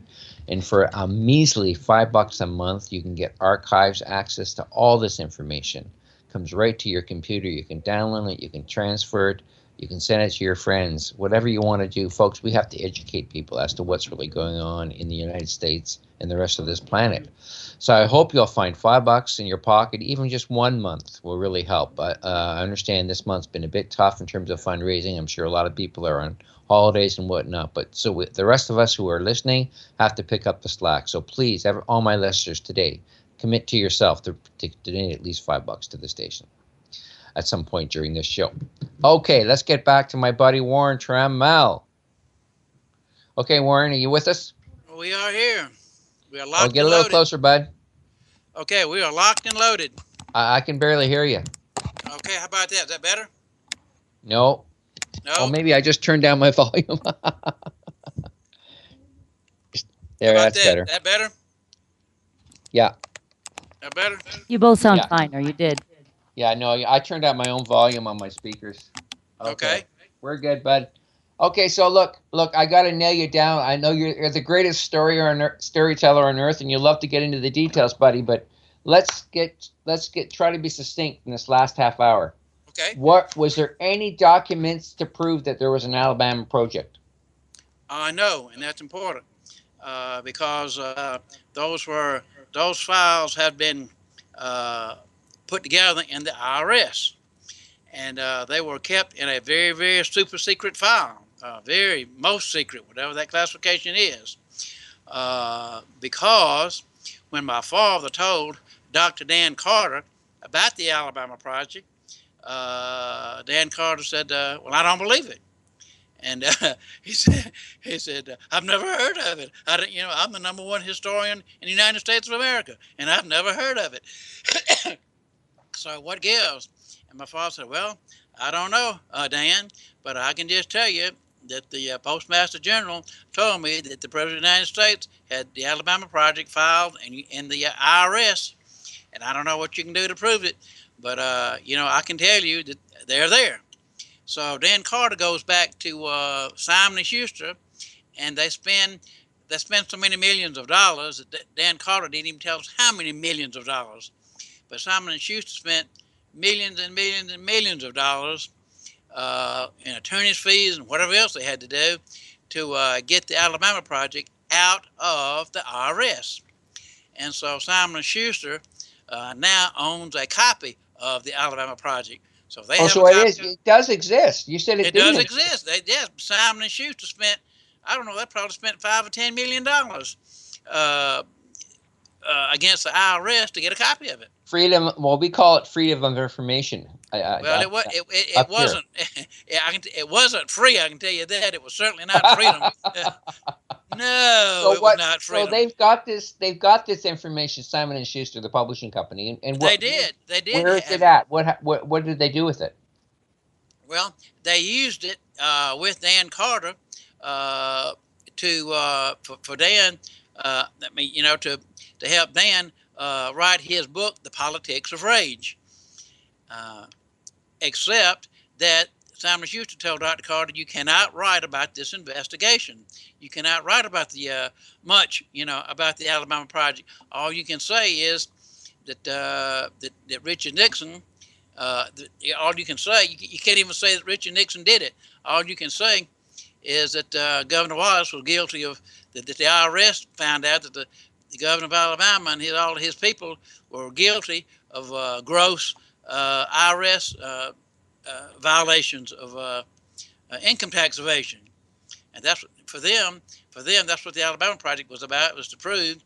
And for a measly $5 a month, you can get archives, access to all this information, comes right to your computer. You can download it, you can transfer it, you can send it to your friends. Whatever you want to do, folks, we have to educate people as to what's really going on in the United States and the rest of this planet. So I hope you'll find $5 in your pocket. Even just 1 month will really help. But I understand this month's been a bit tough in terms of fundraising. I'm sure a lot of people are on holidays and whatnot. But so the rest of us who are listening have to pick up the slack. So please, all my listeners today, commit to yourself to donate at least $5 to the station at some point during this show. Okay, let's get back to my buddy Warren Trammel. Okay, Warren, are you with us? We are here. We are locked and loaded. Get a little closer, bud. Okay, we are locked and loaded. I can barely hear you. Okay, how about that? Is that better? No. No? Oh, maybe I just turned down my volume. There, that's better. That better? Yeah. That better? You both sound fine, or you did. Yeah, no, I turned out my own volume on my speakers. Okay. We're good, bud. Okay, so look, I got to nail you down. I know you're the greatest storyteller on earth, and you love to get into the details, buddy. But let's try to be succinct in this last half hour. Okay. Was there any documents to prove that there was an Alabama project? No, and that's important because those files have been put together in the IRS, and they were kept in a very, very super secret file. Very most secret, whatever that classification is, because when my father told Dr. Dan Carter about the Alabama project, Dan Carter said, "Well, I don't believe it," and he said, "I've never heard of it. I'm the #1 historian in the United States of America, and I've never heard of it." So what gives? And my father said, "Well, I don't know, Dan, but I can just tell you that the Postmaster General told me that the President of the United States had the Alabama project filed in the IRS, and I don't know what you can do to prove it, but I can tell you that they're there." So Dan Carter goes back to Simon & Schuster, and they spend so many millions of dollars that Dan Carter didn't even tell us how many millions of dollars, but Simon & Schuster spent millions and millions and millions of dollars in attorney's fees and whatever else they had to do to get the Alabama project out of the IRS. And so Simon & Schuster now owns a copy of the Alabama project. So they have it does exist. You said it does exist. Simon & Schuster spent, I don't know, they probably spent $5 or $10 million against the IRS to get a copy of it. We call it freedom of information. It wasn't. It wasn't free. I can tell you that. It was certainly not freedom. No, it was not freedom. So they've got this information. Simon & Schuster, the publishing company, and they did. Where is it at? What did they do with it? Well, they used it with Dan Carter for Dan. To help Dan write his book, The Politics of Rage. Except that Simon & Schuster told Dr. Carter, "You cannot write about this investigation. You cannot write about the much, about the Alabama project. All you can say is that Richard Nixon. All you can say, you can't even say that Richard Nixon did it. All you can say is that Governor Wallace was guilty of that the IRS found out that the governor of Alabama and all his people were guilty of gross IRS violations of income tax evasion, and that's for them. That's what the Alabama project was about. It was to prove,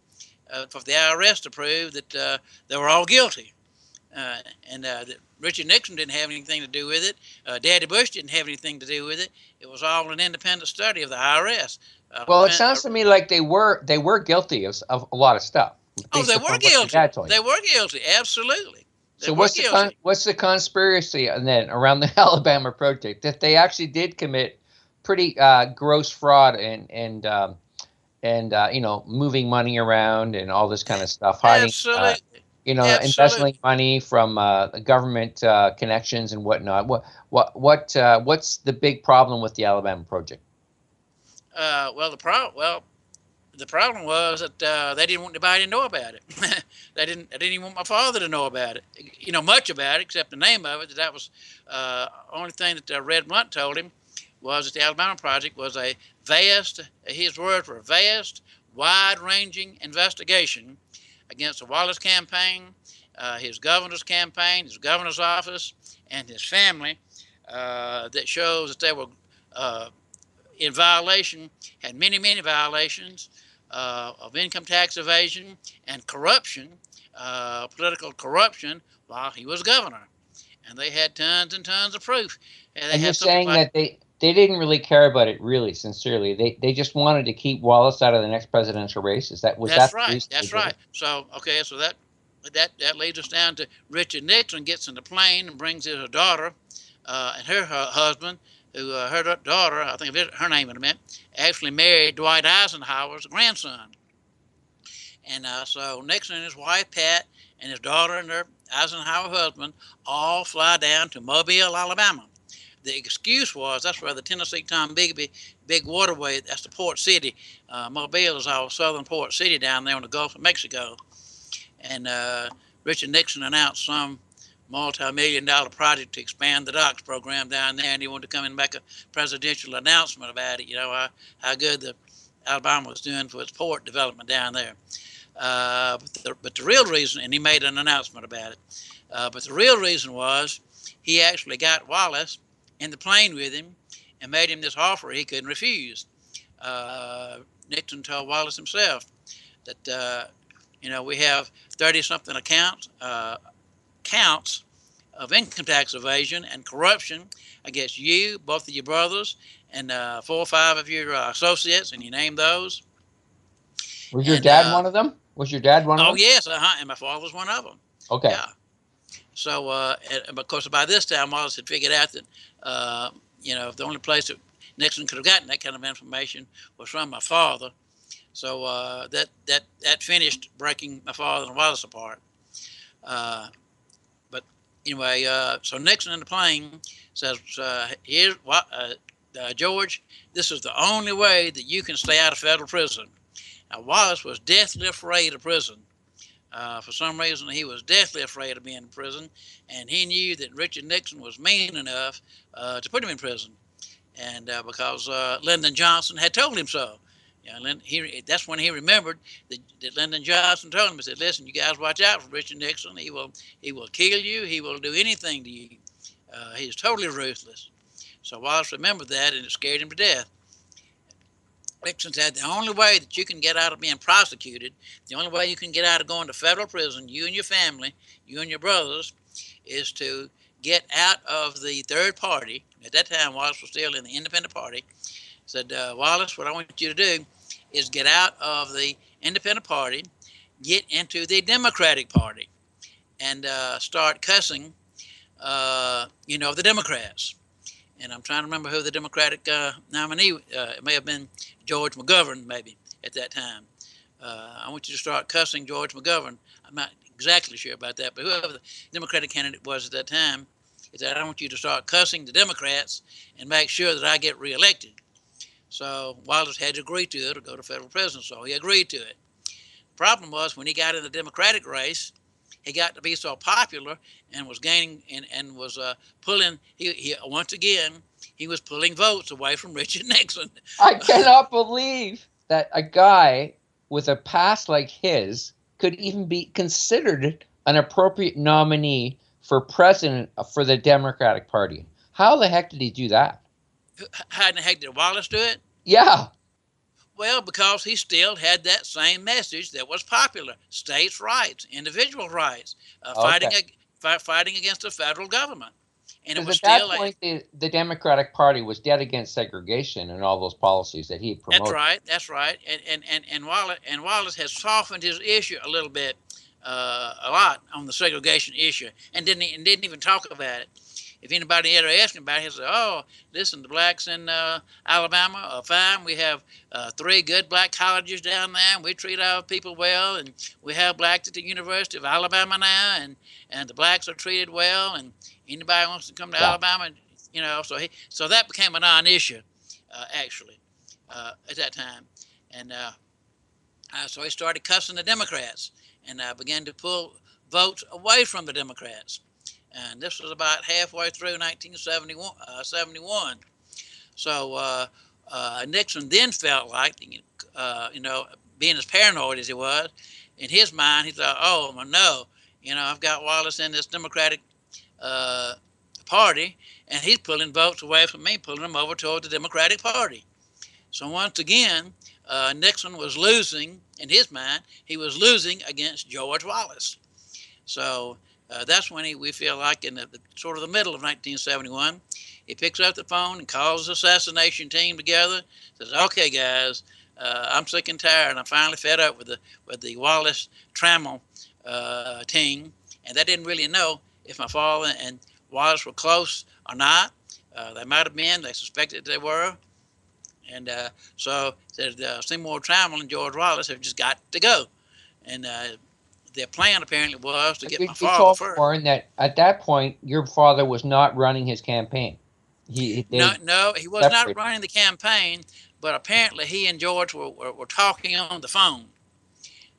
for the IRS to prove that they were all guilty, and that Richard Nixon didn't have anything to do with it. Daddy Bush didn't have anything to do with it. It was all an independent study of the IRS. Well, it sounds to me like they were guilty of a lot of stuff. Oh, they were guilty. They were guilty. Absolutely. So what's the conspiracy then around the Alabama project, that they actually did commit pretty gross fraud and moving money around and all this kind of stuff, hiding, Absolutely. Embezzling money from government connections and whatnot. What's the big problem with the Alabama project? the problem was that they didn't want anybody to know about it. They didn't even want my father to know about it. Much about it except the name of it. That was only thing that Red Blunt told him was that the Alabama Project was a vast, his words were vast, wide-ranging investigation against the Wallace campaign, his governor's campaign, his governor's office, and his family that shows that they were in violation, had many, many violations of income tax evasion and corruption, political corruption while he was governor. And they had tons and tons of proof. And you're saying that they didn't really care about it, really, sincerely. They just wanted to keep Wallace out of the next presidential race. That's right. That's right. So, okay, so that leads us down to Richard Nixon gets in the plane and brings his daughter and her husband, who her daughter, I think her name in a minute, actually married Dwight Eisenhower's grandson. And so Nixon and his wife, Pat, and his daughter and their Eisenhower husband all fly down to Mobile, Alabama. The excuse was that's where the Tennessee-Tom Bigby big waterway, that's the port city. Mobile is our southern port city down there on the Gulf of Mexico. And Richard Nixon announced some multi-million-dollar project to expand the docks program down there, and he wanted to come and make a presidential announcement about it, how good the Alabama was doing for its port development down there. But the real reason, and he made an announcement about it, but the real reason was he actually got Wallace in the plane with him and made him this offer he couldn't refuse. Nixon told Wallace himself that, we have 30-something counts of income tax evasion and corruption against you, both of your brothers, and 4 or 5 of your associates, and you named those. Was your dad one of them? Was your dad one of them? Oh, yes, and my father was one of them. Okay. Yeah. So, and of course, by this time, Wallace had figured out that, the only place that Nixon could have gotten that kind of information was from my father. So that finished breaking my father and Wallace apart. But anyway, so Nixon in the plane says, "Here's what, George, this is the only way that you can stay out of federal prison." Now, Wallace was deathly afraid of prison. For some reason, he was deathly afraid of being in prison, and he knew that Richard Nixon was mean enough to put him in prison, and because Lyndon Johnson had told him so. That's when he remembered that Lyndon Johnson told him. He said, "Listen, you guys watch out for Richard Nixon. He will kill you. He will do anything to you. He is totally ruthless." So Wallace remembered that, and it scared him to death. Nixon said, "The only way that you can get out of being prosecuted, the only way you can get out of going to federal prison, you and your family, you and your brothers, is to get out of the third party." At that time, Wallace was still in the independent party. Said, "Wallace, what I want you to do is get out of the independent party, get into the Democratic Party, and start cussing, the Democrats." And I'm trying to remember who the Democratic nominee, it may have been George McGovern, maybe, at that time. "I want you to start cussing George McGovern." I'm not exactly sure about that, but whoever the Democratic candidate was at that time, he said, "I want you to start cussing the Democrats and make sure that I get reelected." So Wallace had to agree to it or go to federal prison, so he agreed to it. Problem was, when he got in the Democratic race, he got to be so popular and was gaining and was pulling, he once again, he was pulling votes away from Richard Nixon. I cannot believe that a guy with a past like his could even be considered an appropriate nominee for president for the Democratic Party. How the heck did he do that? How in the heck did Wallace do it? Yeah. Well, because he still had that same message that was popular: states' rights, individual rights, fighting against the federal government. And it was at still that point, the Democratic Party was dead against segregation and all those policies that he promoted. That's right. And Wallace has softened his issue a little bit, a lot on the segregation issue, and didn't even talk about it. If anybody ever asked him about it, he'd say, "Oh, listen, the blacks in Alabama are fine. We have 3 good black colleges down there, and we treat our people well, and we have blacks at the University of Alabama now, and the blacks are treated well, and anybody wants to come to Alabama, so that became a non-issue, actually, at that time. And So he started cussing the Democrats and began to pull votes away from the Democrats. And this was about halfway through 1971. So Nixon then felt like, being as paranoid as he was, in his mind, he thought, oh, well, no, I've got Wallace in this Democratic party, and he's pulling votes away from me, pulling them over toward the Democratic Party. So once again, Nixon was losing, in his mind, he was losing against George Wallace. So that's when we feel like in the sort of the middle of 1971, he picks up the phone and calls the assassination team together, says, okay, guys, I'm sick and tired, and I'm finally fed up with the Wallace Trammel team. And they didn't really know if my father and Wallace were close or not. They might have been. They suspected they were. And so said Seymour Trammel and George Wallace have just got to go. And their plan apparently was to get my father first. Warren, that at that point your father was not running his campaign. No, he was not running the campaign, but apparently he and George were talking on the phone.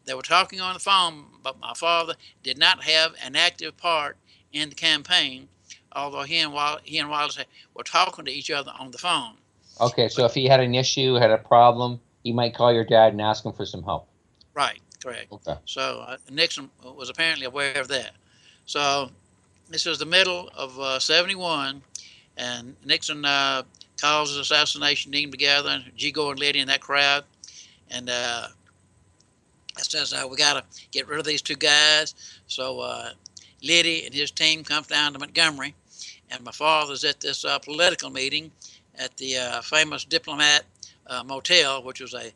They were talking on the phone, but my father did not have an active part in the campaign, although he and Wallace were talking to each other on the phone. Okay, so if he had an issue, had a problem, he might call your dad and ask him for some help. Right, correct. Okay. So Nixon was apparently aware of that. So this was the middle of 71, and Nixon calls the assassination team together, and G. Gordon Liddy in that crowd, and says, we got to get rid of these two guys. So Liddy and his team comes down to Montgomery, and my father's at this political meeting at the famous Diplomat Motel, which was a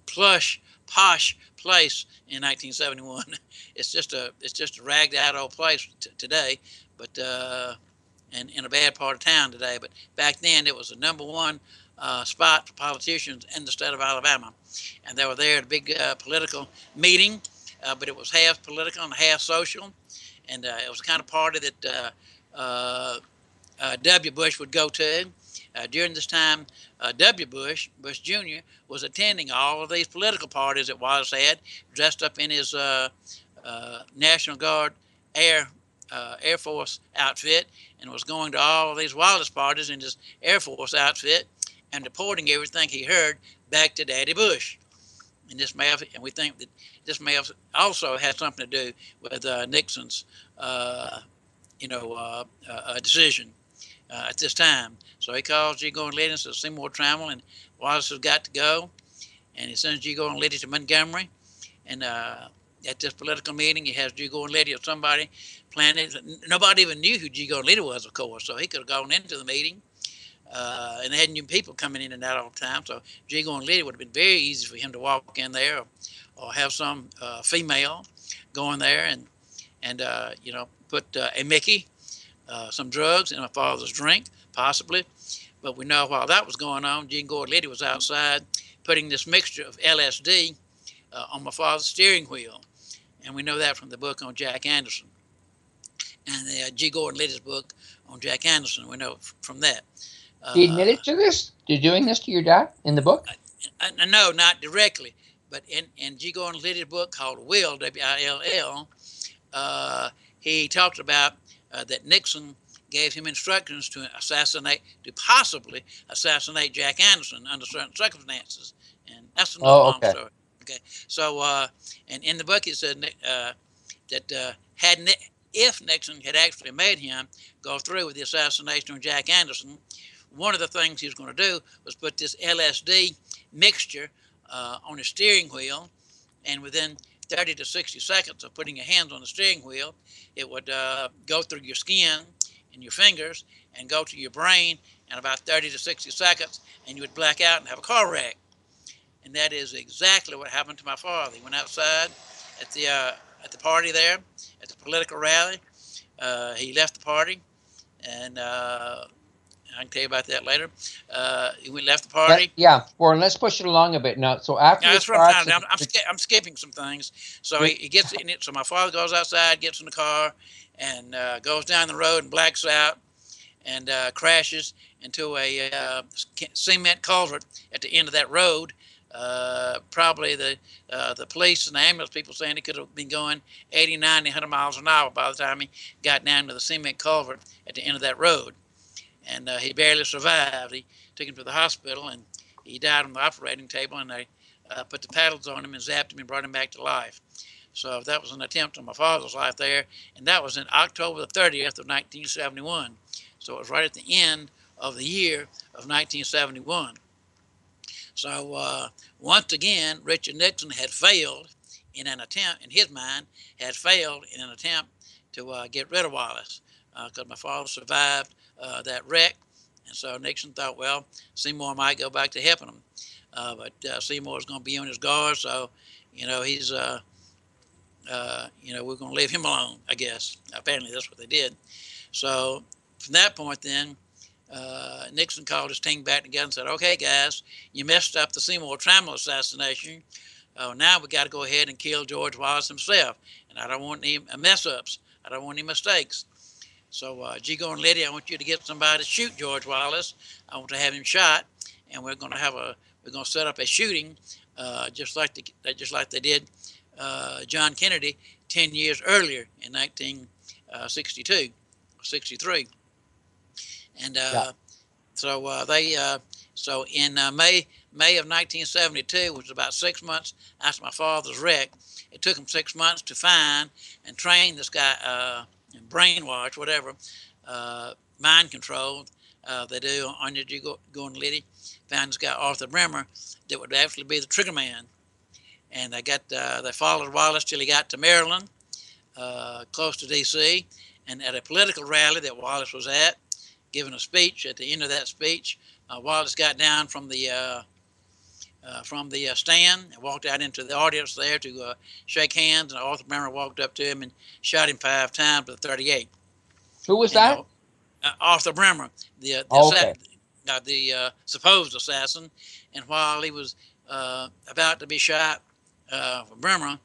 plush, posh place in 1971. It's just a ragged out old place today, but and in a bad part of town today. But back then, it was the #1 spot for politicians in the state of Alabama, and they were there at a big political meeting, but it was half political and half social, and it was the kind of party that W. Bush would go to. During this time, W. Bush Jr., was attending all of these political parties that Wallace had, dressed up in his National Guard Air Force outfit, and was going to all of these Wallace parties in his Air Force outfit and reporting everything he heard back to Daddy Bush. And we think that this may have also had something to do with Nixon's, decision at this time. So he calls G. Gordon Liddy and says Seymour Trammel and Wallace has got to go, and he sends G. Gordon Liddy to Montgomery. And at this political meeting, he has G. Gordon Liddy or somebody planning. Nobody even knew who G. Gordon Liddy was, of course, so he could have gone into the meeting. And they had new people coming in and out all the time, so G. Gordon Liddy would have been very easy for him to walk in there, or have some female go in there and put a Mickey, some drugs in my father's drink, possibly. But we know while that was going on, G. Gordon Liddy was outside putting this mixture of LSD on my father's steering wheel. And we know that from the book on Jack Anderson. And G. Gordon Liddy's book on Jack Anderson, we know from that. He admitted to this? You're doing this to your dad in the book? No, not directly. But in G. Gordon Liddy's book called Will, W-I-L-L, he talked about that Nixon gave him instructions to possibly assassinate Jack Anderson under certain circumstances. And that's a long story. Okay. So, and in the book it said that if Nixon had actually made him go through with the assassination of Jack Anderson, one of the things he was going to do was put this LSD mixture on his steering wheel, and within 30 to 60 seconds of putting your hands on the steering wheel, it would go through your skin and your fingers and go to your brain in about 30 to 60 seconds, and you would black out and have a car wreck. And that is exactly what happened to my father. He went outside at the party there, at the political rally. He left the party, and I can tell you about that later. He left the party. Warren, let's push it along a bit now. So after I'm skipping some things. So he gets in it. So my father goes outside, gets in the car, and goes down the road and blacks out, and crashes into a cement culvert at the end of that road Probably the police and the ambulance people saying he could have been going 80, 90, 100 miles an hour by the time he got down to the cement culvert at the end of that road. And he barely survived. He took him to the hospital, and he died on the operating table, and they put the paddles on him and zapped him and brought him back to life. So that was an attempt on my father's life there, and that was in October the 30th of 1971. So it was right at the end of the year of 1971. So once again, Richard Nixon had failed in an attempt, in his mind, had failed in an attempt to get rid of Wallace, because my father survived that wreck. And so Nixon thought, well, Seymour might go back to helping him. But Seymour's going to be on his guard, so, he's, we're going to leave him alone, I guess. Apparently that's what they did. So from that point then, Nixon called his team back together and said, okay, guys, you messed up the Seymour Trammel assassination. Now we got to go ahead and kill George Wallace himself. And I don't want any mess-ups. I don't want any mistakes. So, Jigo and Liddy, I want you to get somebody to shoot George Wallace. I want to have him shot, and we're going to set up a shooting, just like they did John Kennedy 10 years earlier in 1962, 63. And so in May of 1972, which was about 6 months after my father's wreck, it took him 6 months to find and train this guy, and brainwash, whatever, mind control they do on your going Liddy. Found this guy Arthur Bremer that would actually be the trigger man, and they followed Wallace till he got to Maryland, close to D.C., and at a political rally that Wallace was at, giving a speech. At the end of that speech, Wallace got down from the stand and walked out into the audience there to shake hands, and Arthur Bremer walked up to him and shot him 5 times with a .38. Who was that? Arthur Bremer, the supposed assassin. And while he was about to be shot for Bremer,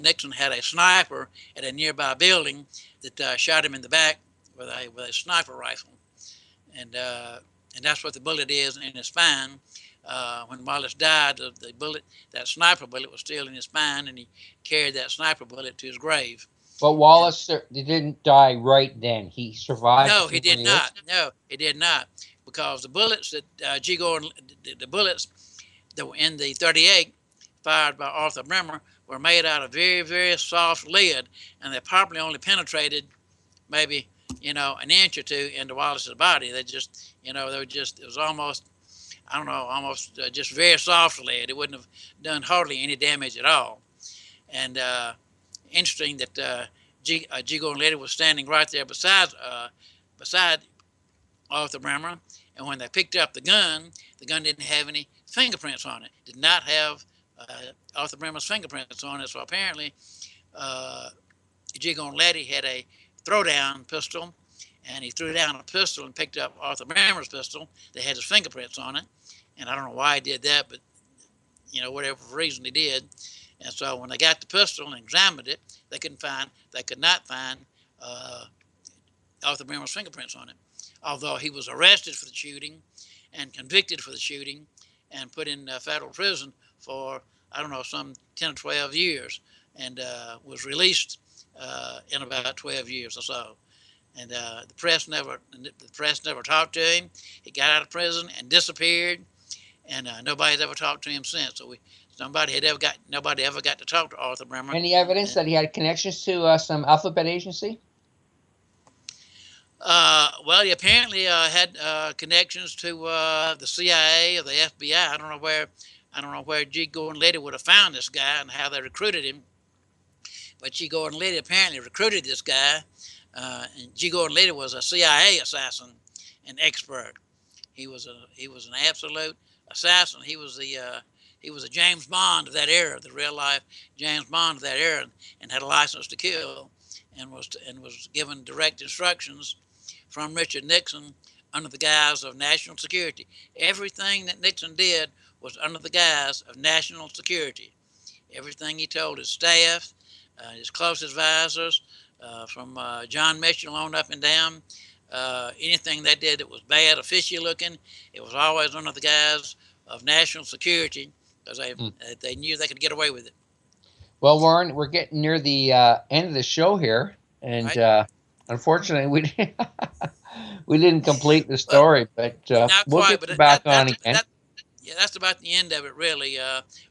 Nixon had a sniper at a nearby building that shot him in the back with a sniper rifle, and that's what the bullet is in his spine. When Wallace died, the bullet, that sniper bullet, was still in his spine, and he carried that sniper bullet to his grave. But Wallace he didn't die right then. He survived. No, he did not. No, he did not, because the bullets that the bullets that were in the .38 fired by Arthur Bremer were made out of very, very soft lead, and they probably only penetrated maybe an inch or two into Wallace's body. They just it was almost, I don't know, almost just very soft lead. It wouldn't have done hardly any damage at all. And interesting that Jigo and Liddy was standing right there beside Arthur Bremer, and when they picked up the gun didn't have any fingerprints on it. Did not have Arthur Bremer's fingerprints on it. So apparently, Jigo and Liddy had a throwdown pistol, and he threw down a pistol and picked up Arthur Bremer's pistol that had his fingerprints on it. And I don't know why he did that, but whatever reason he did. And so when they got the pistol and examined it, they could not find Arthur Bremer's fingerprints on it. Although he was arrested for the shooting and convicted for the shooting and put in federal prison for, I don't know, some 10 or 12 years, and was released in about 12 years or so. And the press never talked to him. He got out of prison and disappeared, and nobody's ever talked to him since. So nobody ever got to talk to Arthur Bremer. Any evidence that he had connections to some alphabet agency? Well, he apparently had connections to the CIA or the FBI. I don't know where Jigo and Liddy would have found this guy and how they recruited him. But Jigo and Liddy apparently recruited this guy. And Jigo and Liddy was a CIA assassin, an expert. He was an absolute assassin. He was a James Bond of that era, the real life James Bond of that era, and had a license to kill, and was given direct instructions from Richard Nixon under the guise of national security. Everything that Nixon did was under the guise of national security. Everything he told his staff, his close advisors, from John Mitchell on up and down, anything they did that was bad or fishy looking, it was always under the guise of national security because they knew they could get away with it. Well, Warren, we're getting near the end of the show here, and Right. Unfortunately, we didn't complete the story, but Not we'll quite, get but you back on again. That's about the end of it, really.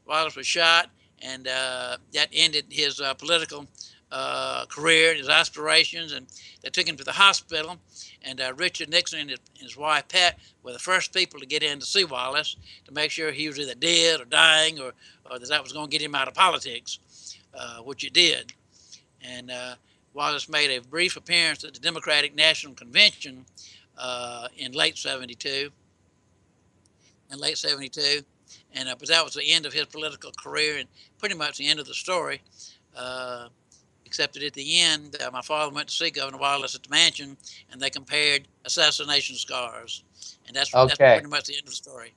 Wallace was shot, and that ended his political career and his aspirations, and they took him to the hospital. And Richard Nixon and his wife Pat were the first people to get in to see Wallace to make sure he was either dead or dying, or that was going to get him out of politics, which it did. And Wallace made a brief appearance at the Democratic National Convention in late '72. And but that was the end of his political career and pretty much the end of the story. Except that at the end, my father went to see Governor Wallace at the mansion, and they compared assassination scars, and that's pretty much the end of the story.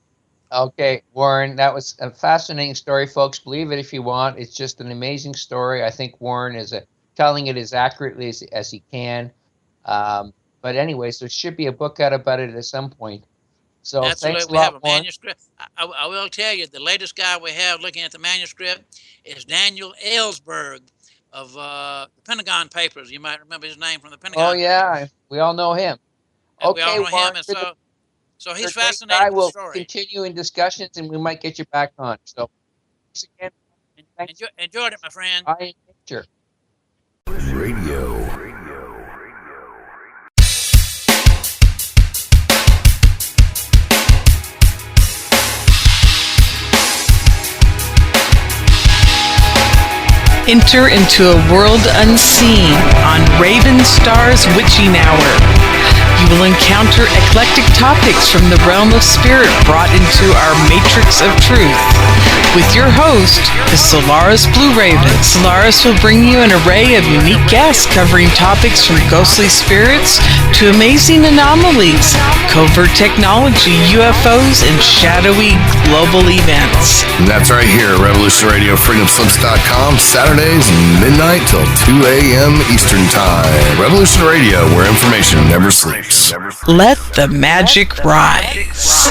Okay, Warren, that was a fascinating story, folks. Believe it if you want. It's just an amazing story. I think Warren is telling it as accurately as he can. But anyway, so there should be a book out about it at some point. So Absolutely. Thanks a we lot, have a Warren. manuscript. I will tell you, the latest guy we have looking at the manuscript is Daniel Ellsberg of the Pentagon Papers. You might remember his name from the Pentagon. Oh, yeah. We all know him. And we all know Warren, him, and so he's I fascinated with the will story. continue in discussions, and we might get you back on. So thanks again. Thanks. Enjoyed it, my friend. Bye, nature. Radio. Enter into a world unseen on Raven Star's Witching Hour. You will encounter eclectic topics from the realm of spirit brought into our matrix of truth. With your host, the Solaris Blue Raven. Solaris will bring you an array of unique guests covering topics from ghostly spirits to amazing anomalies, covert technology, UFOs, and shadowy global events. And that's right here at Revolution Radio, freedomslips.com, Saturdays, midnight till 2 a.m. Eastern Time. Revolution Radio, where information never sleeps. Let the magic rise.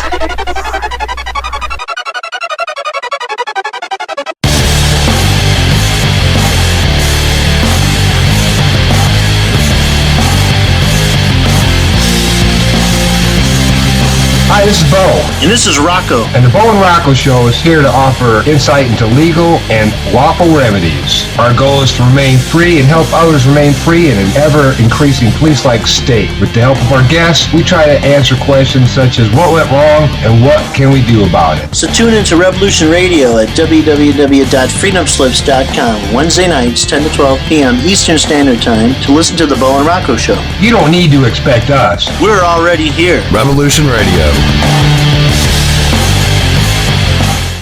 Hi, this is Bo. And this is Rocco. And the Bo and Rocco Show is here to offer insight into legal and lawful remedies. Our goal is to remain free and help others remain free in an ever-increasing police-like state. With the help of our guests, we try to answer questions such as what went wrong and what can we do about it. So tune into Revolution Radio at www.freedomslips.com Wednesday nights, 10 to 12 p.m. Eastern Standard Time to listen to the Bo and Rocco Show. You don't need to expect us. We're already here. Revolution Radio.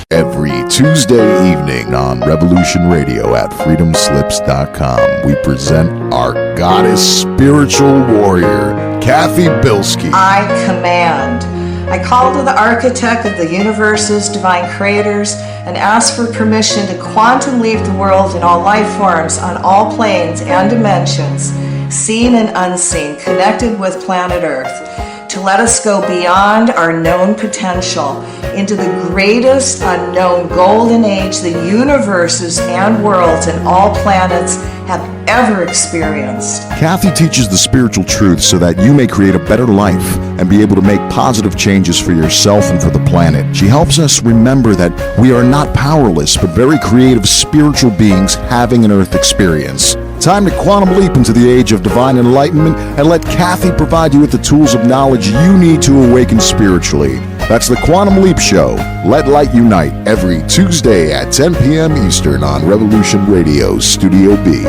Every Tuesday evening on Revolution Radio at freedomslips.com, we present our goddess spiritual warrior, Kathy Bilski. I command. I call to the architect of the universe's divine creators and ask for permission to quantum leap the world in all life forms on all planes and dimensions, seen and unseen, connected with planet Earth, to let us go beyond our known potential into the greatest unknown golden age the universes and worlds and all planets have ever experienced. Kathy teaches the spiritual truth so that you may create a better life and be able to make positive changes for yourself and for the planet. She helps us remember that we are not powerless, but very creative spiritual beings having an Earth experience. Time to quantum leap into the age of divine enlightenment and let Kathy provide you with the tools of knowledge you need to awaken spiritually. That's the Quantum Leap Show. Let Light Unite every Tuesday at 10 p.m. Eastern on Revolution Radio, Studio B.